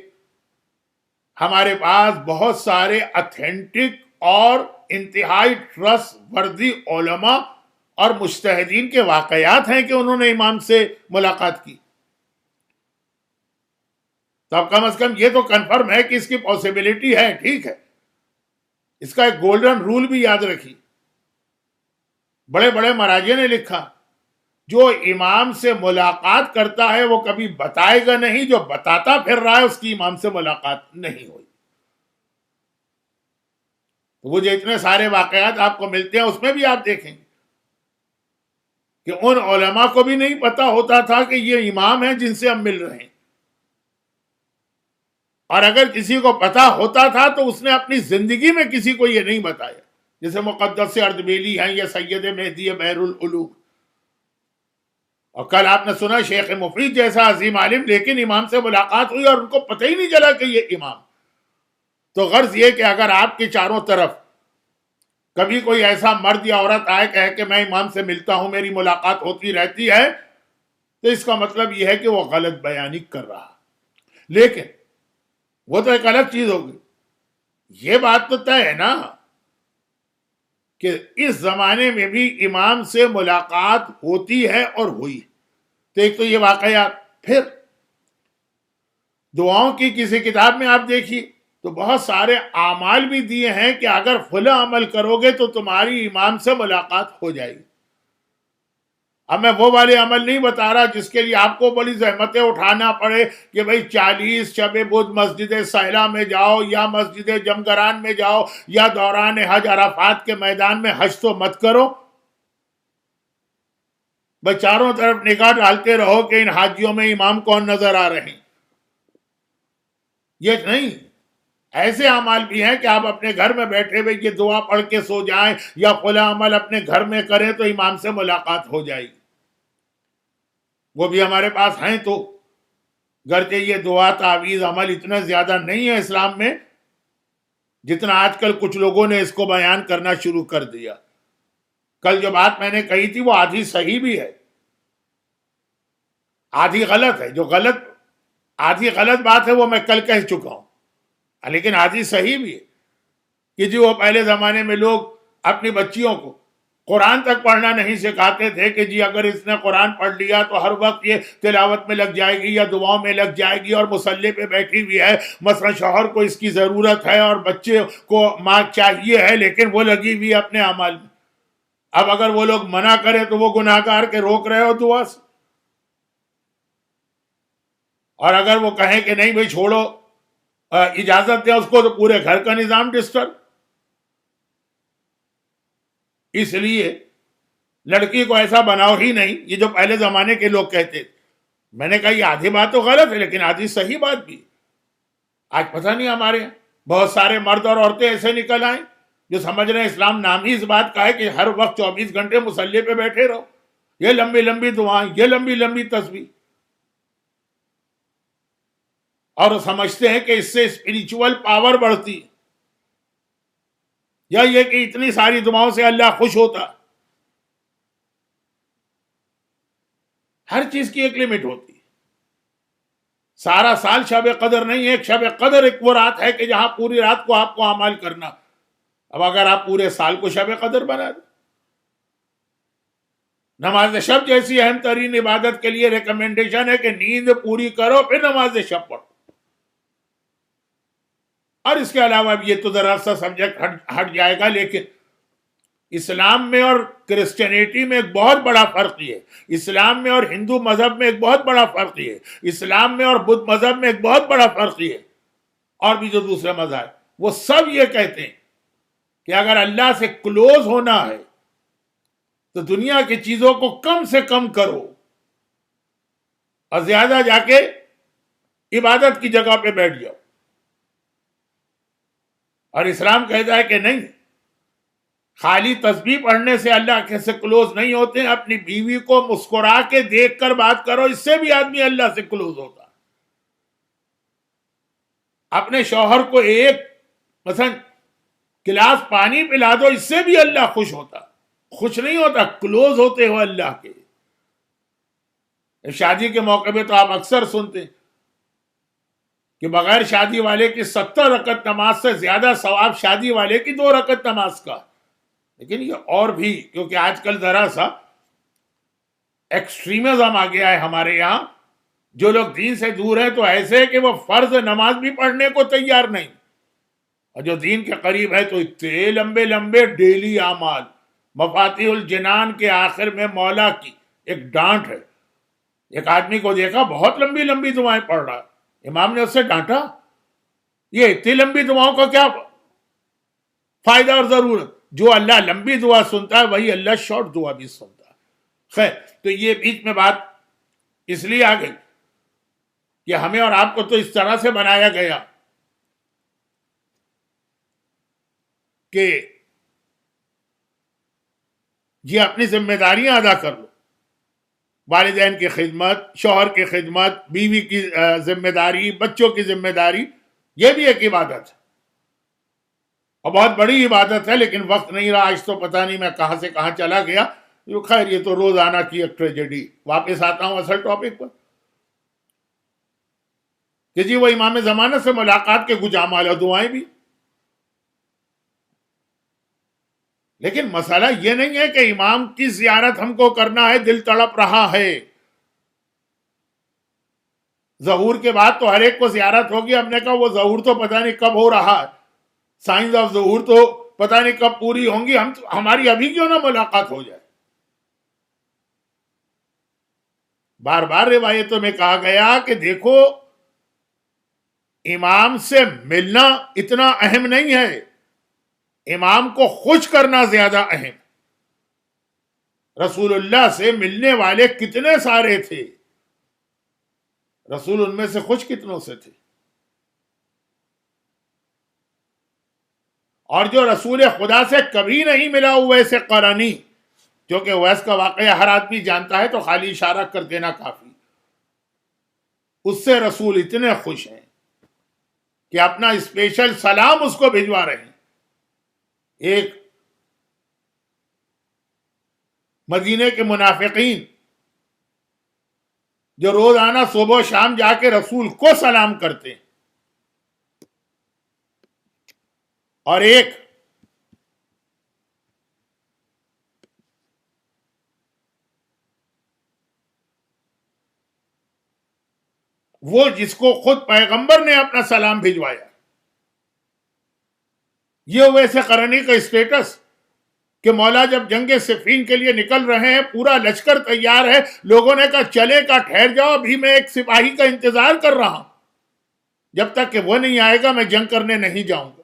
ہمارے پاس بہت سارے اتھینٹک اور انتہائی ٹرسٹ وردی علماء اور مجتہدین کے واقعات ہیں کہ انہوں نے امام سے ملاقات کی، تو اب کم از کم یہ تو کنفرم ہے کہ اس کی پاسبلٹی ہے، ٹھیک ہے۔ اس کا ایک گولڈن رول بھی یاد رکھیے، بڑے بڑے مراجع نے لکھا جو امام سے ملاقات کرتا ہے وہ کبھی بتائے گا نہیں، جو بتاتا پھر رہا ہے اس کی امام سے ملاقات نہیں ہوئی۔ تو وہ جو اتنے سارے واقعات آپ کو ملتے ہیں اس میں بھی آپ دیکھیں گے کہ ان علماء کو بھی نہیں پتا ہوتا تھا کہ یہ امام ہیں جن سے ہم مل رہے ہیں، اور اگر کسی کو پتا ہوتا تھا تو اس نے اپنی زندگی میں کسی کو یہ نہیں بتایا، جیسے مقدس اردبیلی ہیں یا سید مہدی بحر العلوم۔ اور کل آپ نے سنا شیخ مفید جیسا عظیم عالم، لیکن امام سے ملاقات ہوئی اور ان کو پتہ ہی نہیں چلا کہ یہ امام۔ تو غرض یہ کہ اگر آپ کے چاروں طرف کبھی کوئی ایسا مرد یا عورت آئے کہے کہ میں امام سے ملتا ہوں، میری ملاقات ہوتی رہتی ہے، تو اس کا مطلب یہ ہے کہ وہ غلط بیانی کر رہا۔ لیکن وہ تو ایک الگ چیز ہوگی، یہ بات تو طے ہے نا کہ اس زمانے میں بھی امام سے ملاقات ہوتی ہے اور ہوئی۔ تو ایک تو یہ واقعات، پھر دعاؤں کی کسی کتاب میں آپ دیکھیے تو بہت سارے اعمال بھی دیے ہیں کہ اگر فلاں عمل کرو گے تو تمہاری امام سے ملاقات ہو جائے گی۔ اب میں وہ والے عمل نہیں بتا رہا جس کے لیے آپ کو بڑی زحمتیں اٹھانا پڑے کہ بھئی 40 شب بدھ مسجد سہلا میں جاؤ یا مسجد جمگران میں جاؤ یا دوران حج عرفات کے میدان میں حج تو مت کرو. بھئی چاروں طرف نگاہ ڈالتے رہو کہ ان حاجیوں میں امام کون نظر آ رہے ہیں. یہ نہیں. ایسے اعمال بھی ہیں کہ آپ اپنے گھر میں بیٹھے ہوئے یہ دعا پڑھ کے سو جائیں یا فلاں عمل اپنے گھر میں کریں تو امام سے ملاقات ہو جائے گی. وہ بھی ہمارے پاس ہیں تو گرچہ یہ دعا تعویذ عمل اتنا زیادہ نہیں ہے اسلام میں جتنا آج کل کچھ لوگوں نے اس کو بیان کرنا شروع کر دیا. کل جو بات میں نے کہی تھی وہ آدھی صحیح بھی ہے آدھی غلط ہے. جو آدھی غلط بات ہے وہ میں کل کہہ چکا ہوں, لیکن آدھی صحیح بھی ہے کہ جو وہ پہلے زمانے میں لوگ اپنی بچیوں کو قرآن تک پڑھنا نہیں سکھاتے تھے کہ جی اگر اس نے قرآن پڑھ لیا تو ہر وقت یہ تلاوت میں لگ جائے گی یا دعاؤں میں لگ جائے گی اور مصلی پہ بیٹھی ہوئی ہے, مثلا شوہر کو اس کی ضرورت ہے اور بچے کو ماں چاہیے ہے لیکن وہ لگی ہوئی اپنے اعمال میں. اب اگر وہ لوگ منع کریں تو وہ گناہگار کے روک رہے ہو دعا سے, اور اگر وہ کہیں کہ نہیں بھئی چھوڑو اجازت دیں اس کو تو پورے گھر کا نظام ڈسٹرب. اس لیے لڑکی کو ایسا بناؤ ہی نہیں, یہ جو پہلے زمانے کے لوگ کہتے. میں نے کہا یہ آدھی بات تو غلط ہے لیکن آدھی صحیح بات بھی. آج پتہ نہیں ہمارے یہاں بہت سارے مرد اور عورتیں ایسے نکل آئیں جو سمجھ رہے ہیں اسلام نام ہی اس بات کا ہے کہ ہر وقت 24 گھنٹے مصلی پہ بیٹھے رہو, یہ لمبی لمبی دعائیں, یہ لمبی لمبی تسبیح, اور سمجھتے ہیں کہ اس سے اسپریچول پاور بڑھتی ہے یا یہ کہ اتنی ساری دعاؤں سے اللہ خوش ہوتا. ہر چیز کی ایک لمٹ ہوتی ہے. سارا سال شب قدر نہیں ہے, ایک شب قدر ایک وہ رات ہے کہ جہاں پوری رات کو آپ کو اعمال کرنا. اب اگر آپ پورے سال کو شب قدر بنا دیں, نماز شب جیسی اہم ترین عبادت کے لیے ریکمنڈیشن ہے کہ نیند پوری کرو پھر نماز شب پڑھو. اور اس کے علاوہ یہ تو ذرا سا سبجیکٹ ہٹ جائے گا, لیکن اسلام میں اور کرسچینٹی میں ایک بہت بڑا فرق یہ ہے, اسلام میں اور ہندو مذہب میں ایک بہت بڑا فرق یہ ہے, اسلام میں اور بدھ مذہب میں ایک بہت بڑا فرق یہ ہے, اور بھی جو دوسرے مذہب وہ سب یہ کہتے ہیں کہ اگر اللہ سے کلوز ہونا ہے تو دنیا کی چیزوں کو کم سے کم کرو اور زیادہ جا کے عبادت کی جگہ پہ بیٹھ جاؤ. اور اسلام کہتا ہے کہ نہیں, خالی تسبیح پڑھنے سے اللہ کے سے کلوز نہیں ہوتے, اپنی بیوی کو مسکرا کے دیکھ کر بات کرو, اس سے بھی آدمی اللہ سے کلوز ہوتا. اپنے شوہر کو ایک مثلا گلاس پانی پلا دو, اس سے بھی اللہ خوش ہوتا. خوش نہیں ہوتا, کلوز ہوتے ہو اللہ کے. شادی کے موقع پہ تو آپ اکثر سنتے کہ بغیر شادی والے کی 70 رکعت نماز سے زیادہ ثواب شادی والے کی 2 رکعت نماز کا. لیکن یہ اور بھی, کیونکہ آج کل ذرا سا ایکسٹریمزم آ گیا ہے ہمارے یہاں, جو لوگ دین سے دور ہیں تو ایسے کہ وہ فرض نماز بھی پڑھنے کو تیار نہیں, اور جو دین کے قریب ہے تو اتنے لمبے لمبے ڈیلی اعمال. مفاتیح الجنان کے آخر میں مولا کی ایک ڈانٹ ہے. ایک آدمی کو دیکھا بہت لمبی لمبی دعائیں پڑھ رہا, امام نے اس سے ڈانٹا, یہ اتنی لمبی دعاؤں کا کیا فائدہ اور ضرورت؟ جو اللہ لمبی دعا سنتا ہے وہی اللہ شارٹ دعا بھی سنتا ہے. خیر, تو یہ بیچ میں بات اس لیے آ گئی کہ ہمیں اور آپ کو تو اس طرح سے بنایا گیا کہ یہ اپنی ذمہ داریاں ادا کر لو, والدین کی خدمت, شوہر کی خدمت, بیوی کی ذمہ داری, بچوں کی ذمہ داری, یہ بھی ایک عبادت ہے اور بہت بڑی عبادت ہے. لیکن وقت نہیں رہا, آج تو پتہ نہیں میں کہاں سے کہاں چلا گیا. خیر, یہ تو روزانہ کی ایک ٹریجڈی. واپس آتا ہوں اصل ٹاپک پر کہ جی وہ امام زمانہ سے ملاقات کے کچھ اعمال اور دعائیں بھی. لیکن مسئلہ یہ نہیں ہے کہ امام کی زیارت ہم کو کرنا ہے, دل تڑپ رہا ہے. ظہور کے بعد تو ہر ایک کو زیارت ہوگی. ہم نے کہا وہ ظہور تو پتہ نہیں کب ہو رہا ہے, سائنس آف ظہور تو پتہ نہیں کب پوری ہوں گی, ہماری ابھی کیوں نہ ملاقات ہو جائے. بار بار روایتوں میں کہا گیا کہ دیکھو امام سے ملنا اتنا اہم نہیں ہے، امام کو خوش کرنا زیادہ اہم۔ رسول اللہ سے ملنے والے کتنے سارے تھے، رسول ان میں سے خوش کتنوں سے تھے؟ اور جو رسول خدا سے کبھی نہیں ملا اویس قرنی، کیونکہ اویس کا واقعہ ہر آدمی جانتا ہے تو خالی اشارہ کر دینا کافی، اس سے رسول اتنے خوش ہیں کہ اپنا اسپیشل سلام اس کو بھجوا رہے ہیں۔ ایک مدینے کے منافقین جو روزانہ صبح و شام جا کے رسول کو سلام کرتے ہیں، اور ایک وہ جس کو خود پیغمبر نے اپنا سلام بھجوایا۔ یہ ویسے قرنی کا اسٹیٹس کہ مولا جب جنگ صفین کے لیے نکل رہے ہیں، پورا لشکر تیار ہے، لوگوں نے کہا چلے کا ٹھہر جاؤ، ابھی میں ایک سپاہی کا انتظار کر رہا ہوں، جب تک کہ وہ نہیں آئے گا میں جنگ کرنے نہیں جاؤں گا۔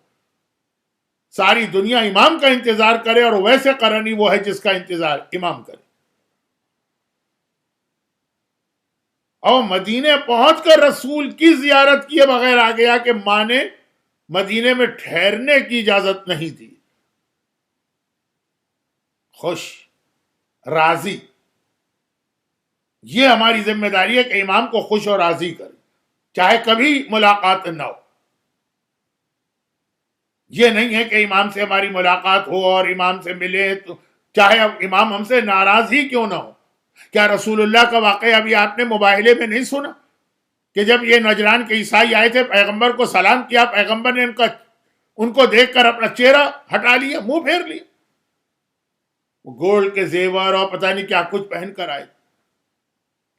ساری دنیا امام کا انتظار کرے اور ویسے قرنی وہ ہے جس کا انتظار امام کرے۔ اور مدینے پہنچ کر رسول کی زیارت کیے بغیر آ گیا کہ ماں نے مدینے میں ٹھہرنے کی اجازت نہیں دی۔ خوش، راضی، یہ ہماری ذمہ داری ہے کہ امام کو خوش اور راضی کریں، چاہے کبھی ملاقات نہ ہو۔ یہ نہیں ہے کہ امام سے ہماری ملاقات ہو اور امام سے ملے تو چاہے اب امام ہم سے ناراض ہی کیوں نہ ہو۔ کیا رسول اللہ کا واقعہ ابھی آپ نے مباہلے میں نہیں سنا کہ جب یہ نجران کے عیسائی آئے تھے، پیغمبر کو سلام کیا، پیغمبر نے ان کو دیکھ کر اپنا چہرہ ہٹا لیا، منہ پھیر لیا، گولڈ کے زیور اور پتہ نہیں کیا کچھ پہن کر آئے۔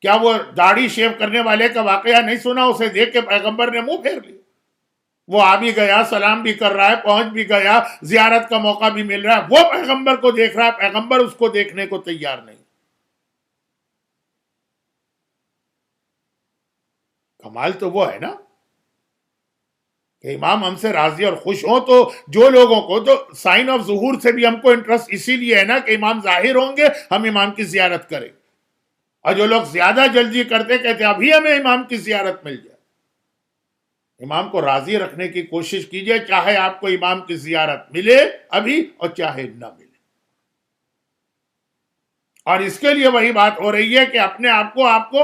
کیا وہ داڑھی شیو کرنے والے کا واقعہ نہیں سنا؟ اسے دیکھ کے پیغمبر نے منہ پھیر لیا۔ وہ آ بھی گیا، سلام بھی کر رہا ہے، پہنچ بھی گیا، زیارت کا موقع بھی مل رہا ہے، وہ پیغمبر کو دیکھ رہا ہے، پیغمبر اس کو دیکھنے کو تیار نہیں۔ کمال تو وہ ہے نا کہ امام ہم سے راضی اور خوش ہوں، تو جو لوگوں کو تو سائن آف ظہور سے بھی ہم کو انٹرسٹ اسی لیے ہے نا کہ امام ظاہر ہوں گے، ہم امام کی زیارت کریں۔ اور جو لوگ زیادہ جلدی کرتے کہتے ابھی ہمیں امام کی زیارت مل جائے۔ امام کو راضی رکھنے کی کوشش کیجئے، چاہے آپ کو امام کی زیارت ملے ابھی اور چاہے نہ ملے۔ اور اس کے لیے وہی بات ہو رہی ہے کہ اپنے آپ کو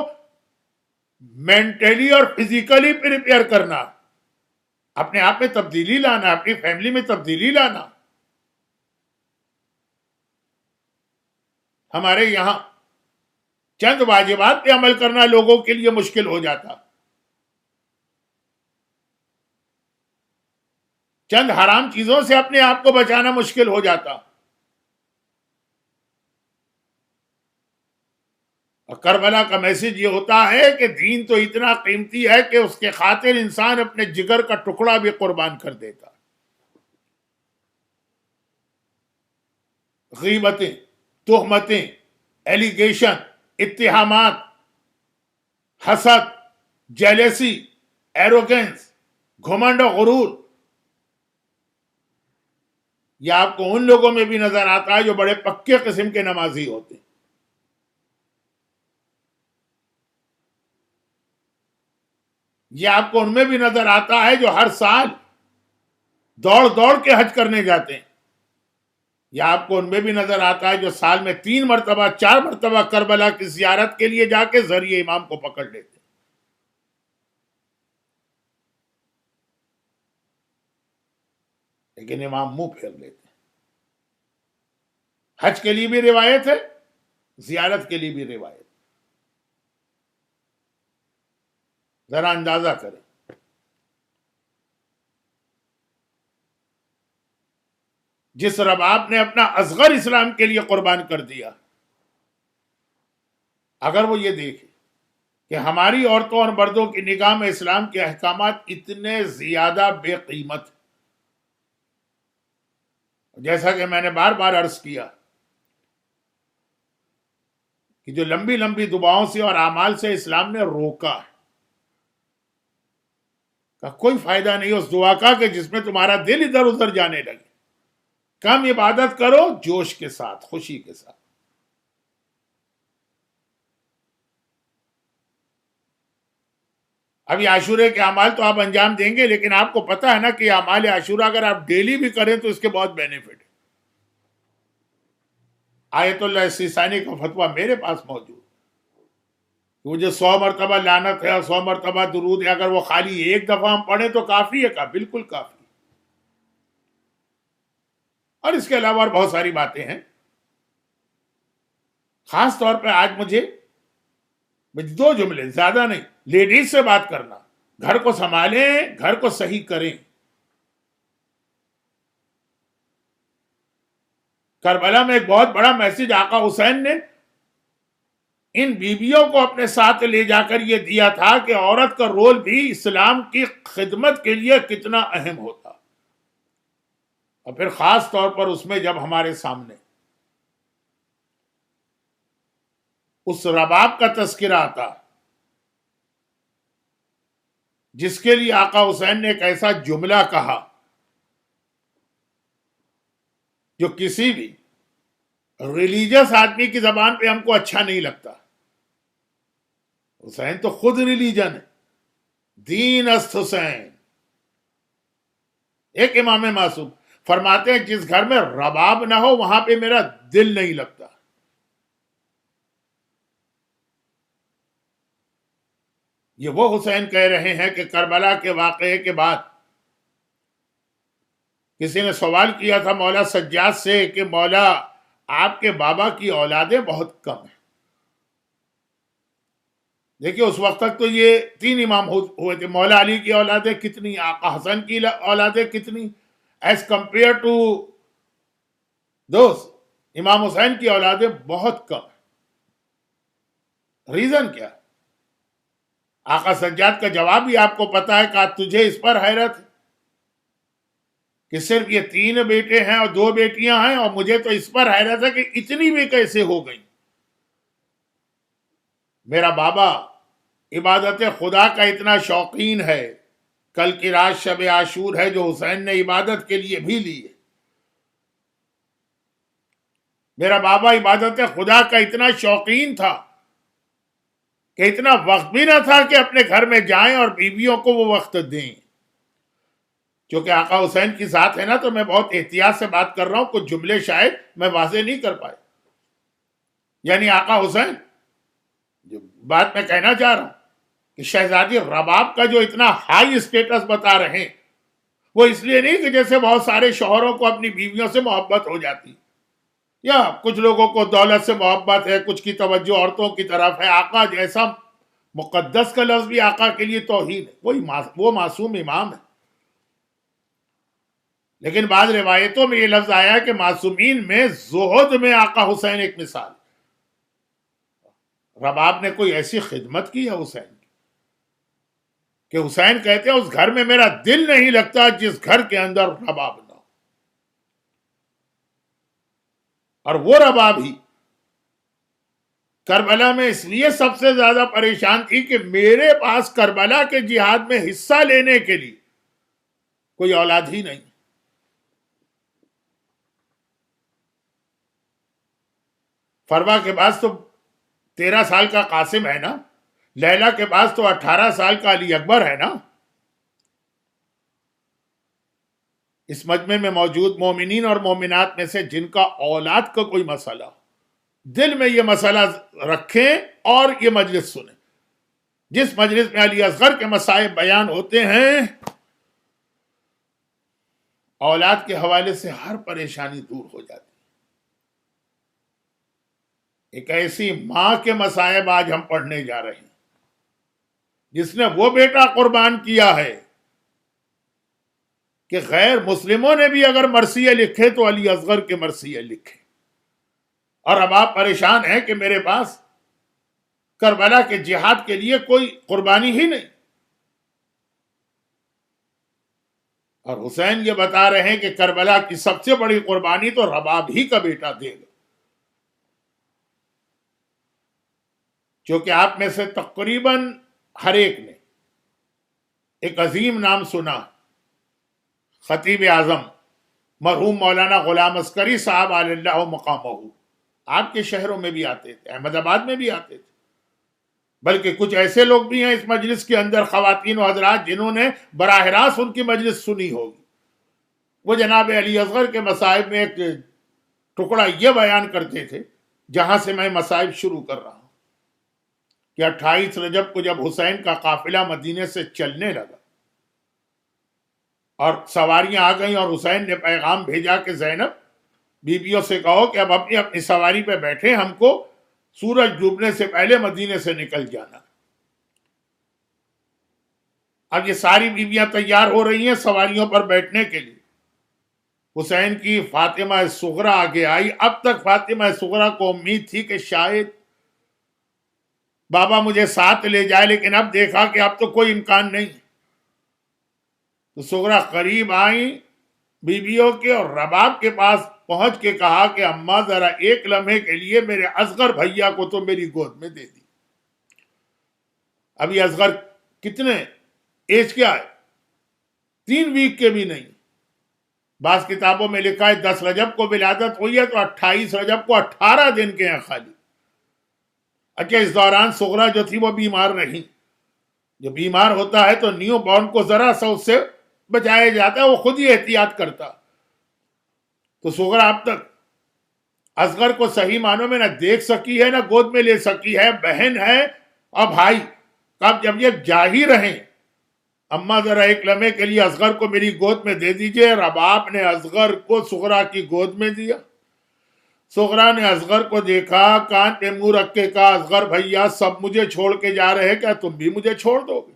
مینٹلی اور فزیکلی پریپیئر کرنا، اپنے آپ میں تبدیلی لانا، اپنی فیملی میں تبدیلی لانا۔ ہمارے یہاں چند واجبات پہ عمل کرنا لوگوں کے لیے مشکل ہو جاتا، چند حرام چیزوں سے اپنے آپ کو بچانا مشکل ہو جاتا۔ اور کربلا کا میسج یہ ہوتا ہے کہ دین تو اتنا قیمتی ہے کہ اس کے خاطر انسان اپنے جگر کا ٹکڑا بھی قربان کر دیتا۔ غیبتیں، تہمتیں، ایلیگیشن، اتہامات، حسد، جیلیسی، ایروگنس، گھمنڈ و غرور، یہ آپ کو ان لوگوں میں بھی نظر آتا ہے جو بڑے پکے قسم کے نمازی ہوتے ہیں۔ یہ آپ کو ان میں بھی نظر آتا ہے جو ہر سال دوڑ دوڑ کے حج کرنے جاتے ہیں۔ یہ آپ کو ان میں بھی نظر آتا ہے جو سال میں 3 مرتبہ 4 مرتبہ کربلا کی زیارت کے لیے جا کے ذریعے امام کو پکڑ لیتے ہیں۔ لیکن امام منہ پھیر لیتے ہیں۔ حج کے لیے بھی روایت ہے، زیارت کے لیے بھی روایت۔ ذرا اندازہ کریں، جس رباب نے اپنا اصغر اسلام کے لیے قربان کر دیا، اگر وہ یہ دیکھے کہ ہماری عورتوں اور مردوں کی نگاہ میں اسلام کے احکامات اتنے زیادہ بے قیمت، جیسا کہ میں نے بار بار عرض کیا، کہ جو لمبی لمبی دعاؤں سے اور اعمال سے اسلام نے روکا ہے، کا کوئی فائدہ نہیں اس دعا کا کہ جس میں تمہارا دل ادھر ادھر جانے لگے. کم عبادت کرو جوش کے ساتھ، خوشی کے ساتھ. ابھی عاشورے کے اعمال تو آپ انجام دیں گے، لیکن آپ کو پتا ہے نا کہ اعمال عاشورہ اگر آپ ڈیلی بھی کریں تو اس کے بہت بینیفٹ ہے. آیت اللہ سیستانی کا فتویٰ میرے پاس موجود، وہ جو 100 مرتبہ لعنت ہے اور 100 مرتبہ درود ہے، اگر وہ خالی ایک دفعہ ہم پڑھیں تو کافی ہے. کا بالکل کافی. اور اس کے علاوہ اور بہت ساری باتیں ہیں. خاص طور پہ آج مجھے 2 جملے، زیادہ نہیں، لیڈیز سے بات کرنا. گھر کو سنبھالیں، گھر کو صحیح کریں. کربلا میں ایک بہت بڑا میسج آقا حسین نے ان بیویوں کو اپنے ساتھ لے جا کر یہ دیا تھا کہ عورت کا رول بھی اسلام کی خدمت کے لیے کتنا اہم ہوتا. اور پھر خاص طور پر اس میں جب ہمارے سامنے اس رباب کا تذکرہ آتا جس کے لیے آقا حسین نے ایک ایسا جملہ کہا جو کسی بھی ریلیجس آدمی کی زبان پہ ہم کو اچھا نہیں لگتا. حسین تو خود ریلیجن ہے. دین است حسین. ایک امام معصوم فرماتے ہیں جس گھر میں رباب نہ ہو وہاں پہ میرا دل نہیں لگتا. یہ وہ حسین کہہ رہے ہیں کہ کربلا کے واقعے کے بعد کسی نے سوال کیا تھا مولا سجاد سے کہ مولا آپ کے بابا کی اولادیں بہت کم ہیں. دیکھیے اس وقت تک تو یہ 3 امام ہوئے تھے. مولا علی کی اولادیں کتنی، آقا حسن کی اولادیں کتنی، ایز کمپیئر ٹو دوست امام حسین کی اولادیں بہت کم ہیں. ریزن کیا؟ آقا سجاد کا جواب بھی آپ کو پتا ہے کہ تجھے اس پر حیرت ہے کہ صرف یہ 3 بیٹے ہیں اور 2 بیٹیاں ہیں، اور مجھے تو اس پر حیرت ہے کہ اتنی بھی کیسے ہو گئی. میرا بابا عبادت خدا کا اتنا شوقین ہے، کل کی رات شب عاشور ہے جو حسین نے عبادت کے لیے بھی لی ہے. میرا بابا عبادت خدا کا اتنا شوقین تھا کہ اتنا وقت بھی نہ تھا کہ اپنے گھر میں جائیں اور بیویوں کو وہ وقت دیں. چونکہ آقا حسین کی ذات ہے نا تو میں بہت احتیاط سے بات کر رہا ہوں، کچھ جملے شاید میں واضح نہیں کر پائے. یعنی آقا حسین جو بات میں کہنا چاہ رہا ہوں کہ شہزادی رباب کا جو اتنا ہائی اسٹیٹس بتا رہے ہیں وہ اس لیے نہیں کہ جیسے بہت سارے شوہروں کو اپنی بیویوں سے محبت ہو جاتی، یا کچھ لوگوں کو دولت سے محبت ہے، کچھ کی توجہ عورتوں کی طرف ہے. آقا جیسا مقدس کا لفظ بھی آقا کے لیے توہین ہے. وہ معصوم امام ہے. لیکن بعض روایتوں میں یہ لفظ آیا کہ معصومین میں زہد میں آقا حسین ایک مثال. رباب نے کوئی ایسی خدمت کی ہے حسین کی کہ حسین کہتے ہیں اس گھر میں میرا دل نہیں لگتا جس گھر کے اندر رباب نہ ہو. اور وہ رباب ہی کربلا میں اس لیے سب سے زیادہ پریشان تھی کہ میرے پاس کربلا کے جہاد میں حصہ لینے کے لیے کوئی اولاد ہی نہیں. فروا کے پاس تو 13 سال کا قاسم ہے نا، لیلا کے پاس تو 18 سال کا علی اکبر ہے نا. اس مجمع میں موجود مومنین اور مومنات میں سے جن کا اولاد کا کوئی مسئلہ دل میں یہ مسئلہ رکھیں اور یہ مجلس سنیں. جس مجلس میں علی اصغر کے مسائل بیان ہوتے ہیں اولاد کے حوالے سے ہر پریشانی دور ہو جاتی. ایک ایسی ماں کے مصائب آج ہم پڑھنے جا رہے ہیں جس نے وہ بیٹا قربان کیا ہے کہ غیر مسلموں نے بھی اگر مرثیے لکھے تو علی اصغر کے مرثیے لکھے. اور اب آپ پریشان ہیں کہ میرے پاس کربلا کے جہاد کے لیے کوئی قربانی ہی نہیں. اور حسین یہ بتا رہے ہیں کہ کربلا کی سب سے بڑی قربانی تو رباب ہی کا بیٹا دے گا. چونکہ آپ میں سے تقریباً ہر ایک نے ایک عظیم نام سنا، خطیب اعظم مرحوم مولانا غلام عسکری صاحب علی اللہ مقامہ، آپ کے شہروں میں بھی آتے تھے، احمد آباد میں بھی آتے تھے، بلکہ کچھ ایسے لوگ بھی ہیں اس مجلس کے اندر، خواتین و حضرات، جنہوں نے براہ راست ان کی مجلس سنی ہوگی۔ وہ جناب علی اصغر کے مصائب میں ایک ٹکڑا یہ بیان کرتے تھے، جہاں سے میں مصائب شروع کر رہا ہوں، کہ 28 رجب کو جب حسین کا قافلہ مدینے سے چلنے لگا اور سواریاں آ گئیں، اور حسین نے پیغام بھیجا کہ زینب بیویوں سے کہو کہ اب اپنی اپنی سواری پہ بیٹھے، ہم کو سورج ڈوبنے سے پہلے مدینے سے نکل جانا۔ اب یہ ساری بیویاں تیار ہو رہی ہیں سواریوں پر بیٹھنے کے لیے۔ حسین کی فاطمہ صغرا آگے آئی۔ اب تک فاطمہ صغرا کو امید تھی کہ شاید بابا مجھے ساتھ لے جائے، لیکن اب دیکھا کہ اب تو کوئی امکان نہیں۔ تو صغرا قریب آئیں بیویوں کے، اور رباب کے پاس پہنچ کے کہا کہ اماں ذرا ایک لمحے کے لیے میرے اصغر بھیا کو تو میری گود میں دے دی۔ ابھی اصغر کتنے ایج کیا ہے؟ 3 ویک کے بھی نہیں۔ بعض کتابوں میں لکھا ہے 10 رجب کو ولادت ہوئی ہے، تو 28 رجب کو 18 دن کے ہیں خالی۔ اچھا، اس دوران صغرا جو تھی وہ بیمار رہی۔ جو بیمار ہوتا ہے تو نیو بورن کو ذرا سا اس سے بچایا جاتا ہے، وہ خود ہی احتیاط کرتا۔ تو صغرا اب تک اصغر کو صحیح معنوں میں نہ دیکھ سکی ہے، نہ گود میں لے سکی ہے۔ بہن ہے اور بھائی، اب جب یہ جا ہی رہیں، اماں ذرا ایک لمحے کے لیے اصغر کو میری گود میں دے دیجئے۔ رباب نے اصغر کو صغرا کی گود میں دیا۔ صغرا نے اصغر کو دیکھا، کان پہ منہ رکھ کے کہا، اصغر بھیا سب مجھے چھوڑ کے جا رہے، کیا تم بھی مجھے چھوڑ دو گے؟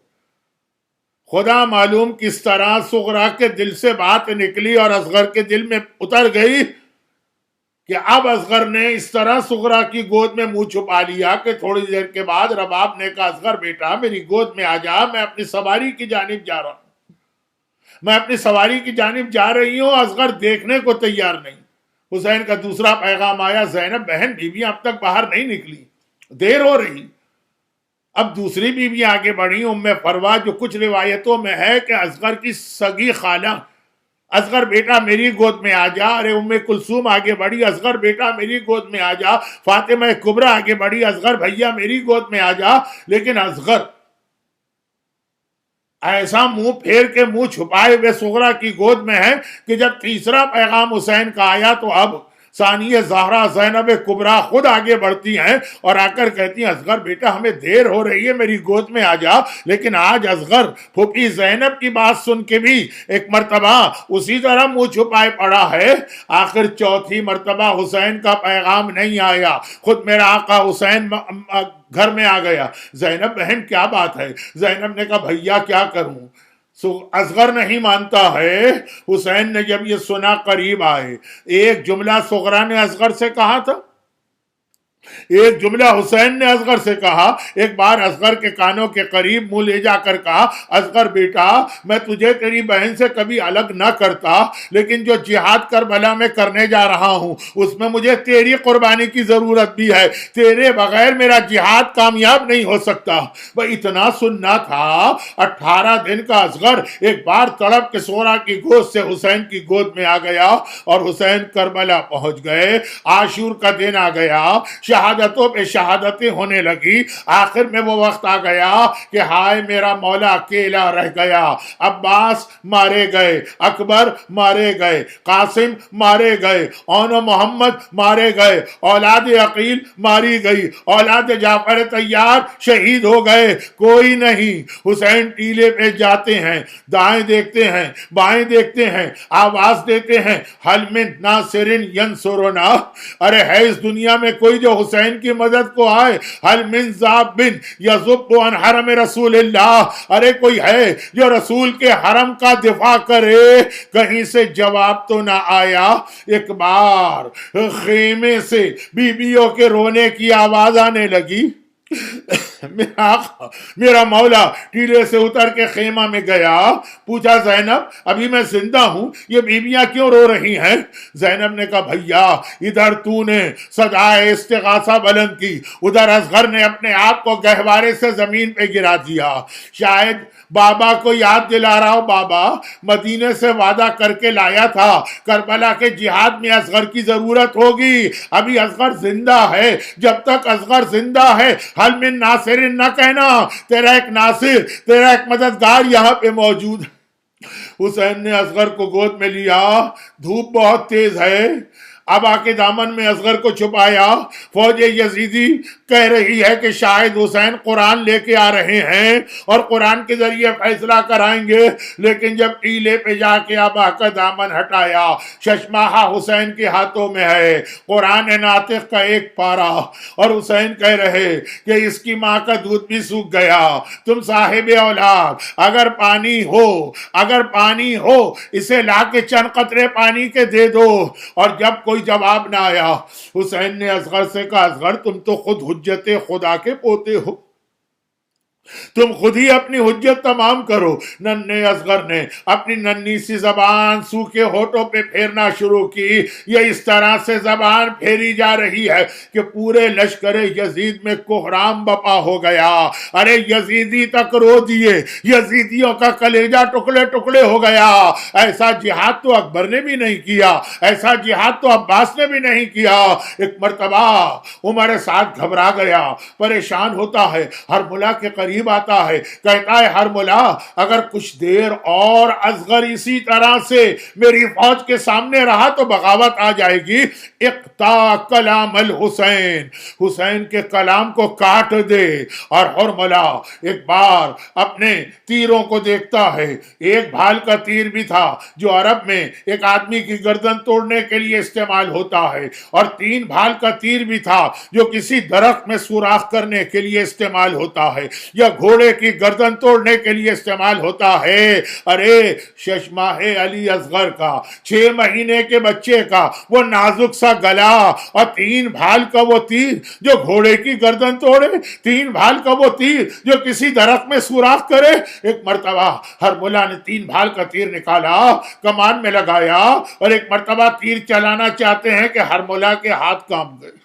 خدا معلوم کس طرح صغرا کے دل سے بات نکلی اور اصغر کے دل میں اتر گئی، کہ اب اصغر نے اس طرح صغرا کی گود میں منہ چھپا لیا کہ تھوڑی دیر کے بعد رباب نے کہا، اصغر بیٹا میری گود میں آ جا، میں اپنی سواری کی جانب جا رہا ہوں، میں اپنی سواری کی جانب جا رہی ہوں۔ اصغر دیکھنے کو تیار نہیں۔ حسین کا دوسرا پیغام آیا، زینب بہن بیویاں اب تک باہر نہیں نکلی، دیر ہو رہی۔ اب دوسری بیویاں آگے بڑھی، ام فروا، جو کچھ روایتوں میں ہے کہ اصغر کی سگی خالہ، اصغر بیٹا میری گود میں آ جا۔ ارے ام کلثوم آگے بڑھی، اصغر بیٹا میری گود میں آ جا۔ فاطمہ کبریٰ آگے بڑھی، اصغر بھیا میری گود میں آ جا۔ لیکن اصغر ایسا منہ پھیر کے منہ چھپائے ہوئے صغرا کی گود میں ہے کہ جب تیسرا پیغام حسین کا آیا تو اب ثانیہ زہرا زینب کبریٰ خود آگے بڑھتی ہیں اور آ کر کہتی ہیں، اصغر بیٹا ہمیں دیر ہو رہی ہے، میری گود میں آ جا۔ لیکن آج اصغر پھوپھی زینب کی بات سن کے بھی ایک مرتبہ اسی طرح منہ چھپائے پڑا ہے۔ آخر چوتھی مرتبہ حسین کا پیغام نہیں آیا، خود میرا آقا حسین گھر میں آ گیا۔ زینب بہن کیا بات ہے؟ زینب نے کہا، بھیا کیا کروں؟ اصغر نہیں مانتا ہے۔ حسین نے جب یہ سنا قریب آئے، ایک جملہ صغرا نے اصغر سے کہا تھا، ایک جملہ حسین نے اصغر سے کہا۔ ایک بار اصغر کے کانوں کے قریب منہ لے جا کر کہا، اصغر بیٹا میں تجھے تیری بہن سے کبھی الگ نہ کرتا، لیکن جو جہاد کربلا میں کرنے جا رہا ہوں اس میں مجھے تیری قربانی کی ضرورت بھی ہے، تیرے بغیر میرا جہاد کامیاب نہیں ہو سکتا۔ وہ اتنا سننا تھا، 18 دن کا اصغر ایک بار تڑپ کے صغرا کی گود سے حسین کی گود میں آ گیا، اور حسین کربلا پہنچ گئے۔ عاشور کا دن آ گیا، شہادتوں پہ شہادتیں ہونے لگی۔ آخر میں وہ وقت آ گیا کہ ہائے میرا مولا اکیلا رہ گیا۔ عباس مارے گئے، اکبر مارے گئے، قاسم مارے گئے، اون و محمد مارے گئے، اولاد عقیل ماری گئی، اولاد جعفر طیار شہید ہو گئے، کوئی نہیں۔ حسین ٹیلے پہ جاتے ہیں، دائیں دیکھتے ہیں، بائیں دیکھتے ہیں، آواز دیتے ہیں، حل من ناصر ینصرنا، ارے ہے اس دنیا میں کوئی جو حسین کی مدد کو آئے؟ حل من ذاب یذب عن حرم رسول اللہ، ارے کوئی ہے جو رسول کے حرم کا دفاع کرے؟ کہیں سے جواب تو نہ آیا۔ ایک بار خیمے سے بیویوں کے رونے کی آواز آنے لگی۔ میرا آقا میرا مولا ٹیلے سے اتر کے خیمہ میں گیا، پوچھا زینب ابھی میں زندہ ہوں، یہ بیویاں کیوں رو رہی ہیں؟ زینب نے کہا بھیا ادھر تو نے صدائے استغاثہ بلند کی، ادھر اصغر نے اپنے آپ کو گہوارے سے زمین پہ گرا دیا، شاید بابا کو یاد دلا رہا ہو، بابا مدینے سے وعدہ کر کے لایا تھا کربلا کے جہاد میں اصغر کی ضرورت ہوگی، ابھی اصغر زندہ ہے، جب تک اصغر زندہ ہے حل من ناصر نہ کہنا، تیرا ایک ناصر تیرا ایک مددگار یہاں پہ موجود ہے۔ حسین نے اصغر کو گود میں لیا، دھوپ بہت تیز ہے، اب آ کے دامن میں اصغر کو چھپایا، فوج یزیدی کہہ رہی ہے کہ شاید حسین قرآن لے کے آ رہے ہیں اور قرآن کے ذریعے فیصلہ کرائیں گے، لیکن جب ٹیلے پہ جا کے ابا کا دامن ہٹایا، ششماہا حسین کے ہاتھوں میں ہے، قرآن ناطق کا ایک پارا، اور حسین کہہ رہے کہ اس کی ماں کا دودھ بھی سوکھ گیا، تم صاحب اولاد اگر پانی ہو اسے لا کے چند قطرے پانی کے دے دو، اور جب کوئی جواب نہ آیا حسین نے اصغر سے کہا اصغر تم تو خود حجت خدا کے پوتے ہو، تم خود ہی اپنی حجت تمام کرو۔ ننھے اصغر نے اپنی ننھی سی زبان سوکھے ہونٹوں پہ پھیرنا شروع کی، یہ اس طرح سے زبان پھیری جا رہی ہے کہ پورے لشکر یزید میں کوہرام بپا ہو گیا، ارے یزیدی تک رو دیے، یزیدیوں کا کلیجہ ٹکڑے ٹکڑے ہو گیا۔ ایسا جہاد تو اکبر نے بھی نہیں کیا، ایسا جہاد تو عباس نے بھی نہیں کیا۔ ایک مرتبہ عمر سعد گھبرا گیا، پریشان ہوتا ہے، ہرملا کے قریب آتا ہے، کہتا ہے ہرملا اگر کچھ دیر اور اصغر اسی طرح سے میری فوج کے سامنے رہا تو بغاوت آ جائے گی، اقطع کلام الحسین، حسین کے کلام کو کاٹ دے۔ اور ہرملا ایک بار اپنے تیروں کو دیکھتا ہے، ایک بھال کا تیر بھی تھا جو عرب میں ایک آدمی کی گردن توڑنے کے لیے استعمال ہوتا ہے، اور 3 بھال کا تیر بھی تھا جو کسی درخت میں سوراخ کرنے کے لیے استعمال ہوتا ہے یا گھوڑے کی گردن توڑنے کے لیے استعمال ہوتا ہے۔ ارے ششماہ علی اصغر کا 6 مہینے کے بچے کا وہ نازک سا گلا اور 3 بھال کا وہ تیر جو گھوڑے کی گردن توڑے، 3 بھال کا وہ تیر جو کسی درخت میں سوراخ کرے۔ ایک مرتبہ ہرملا نے 3 بھال کا تیر نکالا، کمان میں لگایا، اور ایک مرتبہ تیر چلانا چاہتے ہیں کہ ہرملا کے ہاتھ کانپ گئے،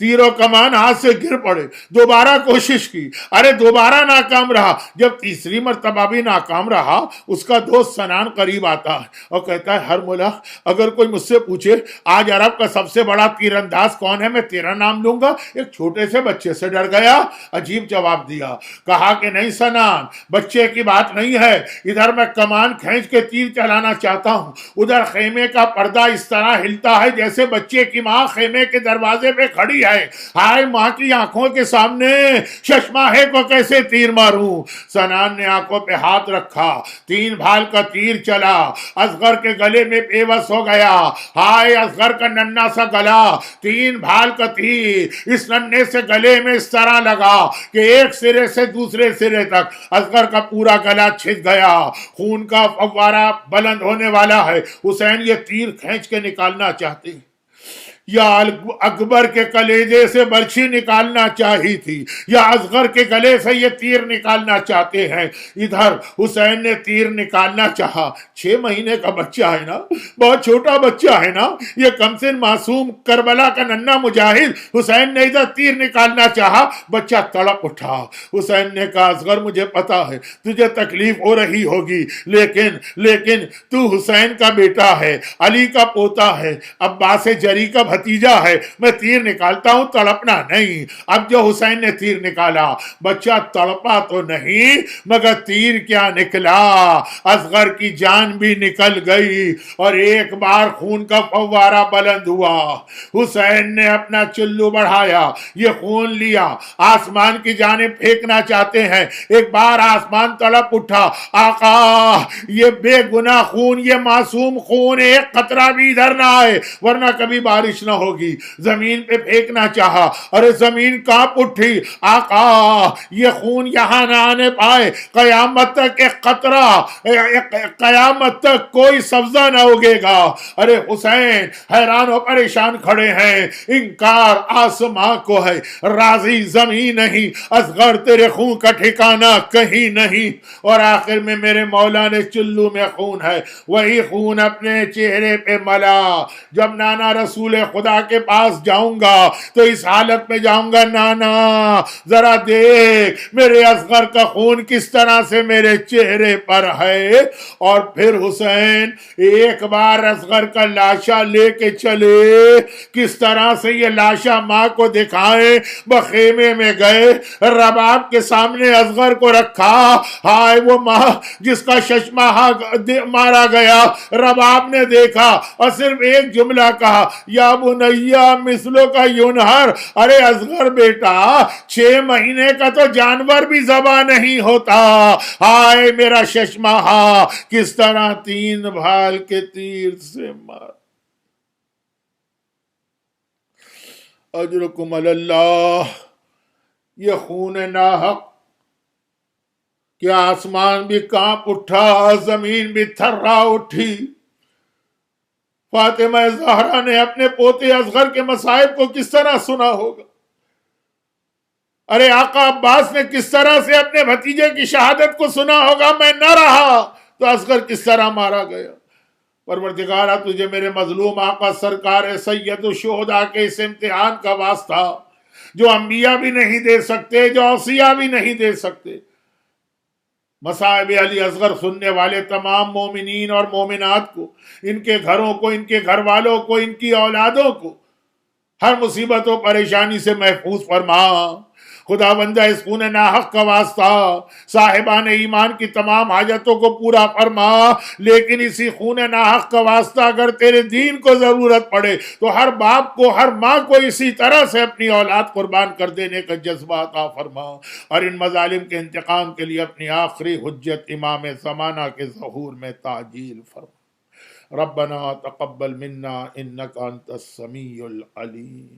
تیر و کمان ہاتھ سے گر پڑے، دوبارہ کوشش کی، ارے دوبارہ ناکام رہا، جب تیسری مرتبہ بھی ناکام رہا اس کا دوست سنان قریب آتا ہے اور کہتا ہے ہرملا اگر کوئی مجھ سے پوچھے آج عرب کا سب سے بڑا تیر انداز کون ہے میں تیرا نام لوں گا۔ ایک چھوٹے سے بچے سے ڈر گیا، عجیب جواب دیا، کہا کہ نہیں سنان بچے کی بات نہیں ہے، ادھر میں کمان کھینچ کے تیر چلانا چاہتا ہوں، ادھر خیمے کا پردہ اس طرح ہلتا ہے جیسے بچے کی ماں خیمے کے دروازے پہ کھڑی ہے، ہائے ماں کی آنکھوں کے سامنے ششماہے کو کیسے تیر ماروں۔ سنان نے آنکھوں پہ ہاتھ رکھا، 3 بھال کا تیر چلا، اصغر کے گلے میں پیوست ہو گیا، ہائے اصغر کا ننھا سا گلا، 3 بھال کا تیر اس ننھے سے گلے میں اس طرح لگا کہ ایک سرے سے دوسرے سرے تک اصغر کا پورا گلا چھد گیا، خون کا فوارہ بلند ہونے والا ہے۔ حسین یہ تیر کھینچ کے نکالنا چاہتے ہیں، یا اکبر کے کلیجے سے برچھی نکالنا چاہی تھی، یا اصغر کے گلے سے یہ تیر نکالنا چاہتے ہیں۔ ادھر حسین نے تیر نکالنا چاہا، 6 مہینے کا بچہ ہے نا، بہت چھوٹا بچہ ہے نا، یہ کم سن معصوم کربلا کا ننھا مجاہد، حسین نے ادھر تیر نکالنا چاہا، بچہ تڑپ اٹھا۔ حسین نے کہا اصغر مجھے پتا ہے تجھے تکلیف ہو رہی ہوگی، لیکن تو حسین کا بیٹا ہے، علی کا پوتا ہے، عباس جری کا بھتیجا ہے، میں تیر نکالتا ہوں، تڑپنا نہیں۔ اب جو حسین نے تیر نکالا بچہ تڑپا تو نہیں مگر تیر کیا نکلا، اصغر کی جان بھی نکل گئی اور ایک بار خون کا فوارہ بلند ہوا۔ حسین نے اپنا چلو بڑھایا، یہ خون لیا، آسمان کی جانب پھینکنا چاہتے ہیں، ایک بار آسمان تڑپ اٹھا، آقا یہ بے گناہ خون، یہ معصوم خون، ایک قطرہ بھی ادھر نہ آئے ورنہ کبھی بارش نہ ہوگی، زمین پہ پھینکنا چاہا، ارے زمین کانپ اٹھی، آقا یہ خون یہاں نہ آنے پائے، قیامت تک ایک قطرہ، قیامت تک کوئی سبزہ نہ اگے گا۔ ارے حسین حیران و پریشان کھڑے ہیں، انکار آسماں کو ہے، راضی زمین نہیں، اصغر تیرے خون کا ٹھکانہ کہیں نہیں۔ اور آخر میں میرے مولا نے چلو میں خون ہے، وہی خون اپنے چہرے پہ ملا۔ جب نانا رسول خدا کے پاس جاؤں گا تو اس حالت میں جاؤں گا، نانا ذرا دیکھ میرے اصغر کا خون کس طرح سے میرے چہرے پر ہے۔ اور پھر حسین ایک بار اصغر کا لاشا لے کے چلے، کس طرح سے یہ لاشا ماں کو دکھائیں، بخیمے میں گئے، رباب کے سامنے اصغر کو رکھا، ہائے وہ ماں جس کا ششمہ مارا گیا، رباب نے دیکھا اور صرف ایک جملہ کہا، یا بنیا مثلو کا ینہر، ارے اصغر بیٹا 6 مہینے کا تو جانور بھی ذبح نہیں ہوتا، ہائے میرا ششمہ کس طرح 3 بھال کے تیر سے مار۔ اجرکم علی اللہ، یہ خون ناحق کہ آسمان بھی کانپ اٹھا، زمین بھی تھرا اٹھی۔ فاطمہ زہرا نے اپنے پوتے اصغر کے مصائب کو کس طرح سنا ہوگا؟ ارے آقا عباس نے کس طرح سے اپنے بھتیجے کی شہادت کو سنا ہوگا، میں نہ رہا تو اصغر کس طرح مارا گیا۔ پروردگارہ تجھے میرے مظلوم آقا سرکار سید الشہداء کے اس امتحان کا واسطہ، جو انبیاء بھی نہیں دے سکتے، جو اوصیاء بھی نہیں دے سکتے، مصائب علی اصغر سننے والے تمام مومنین اور مومنات کو، ان کے گھروں کو، ان کے گھر والوں کو، ان کی اولادوں کو ہر مصیبت و پریشانی سے محفوظ فرما۔ خدا بندہ اس خون ناحق کا واسطہ صاحبان ایمان کی تمام حاجتوں کو پورا فرما، لیکن اسی خون ناحق کا واسطہ اگر تیرے دین کو ضرورت پڑے تو ہر باپ کو، ہر ماں کو اسی طرح سے اپنی اولاد قربان کر دینے کا جذبہ عطا فرما، اور ان مظالم کے انتقام کے لیے اپنی آخری حجت امام زمانہ کے ظہور میں تعجیل فرما۔ ربنا تقبل منا انک انت السمیع العلیم۔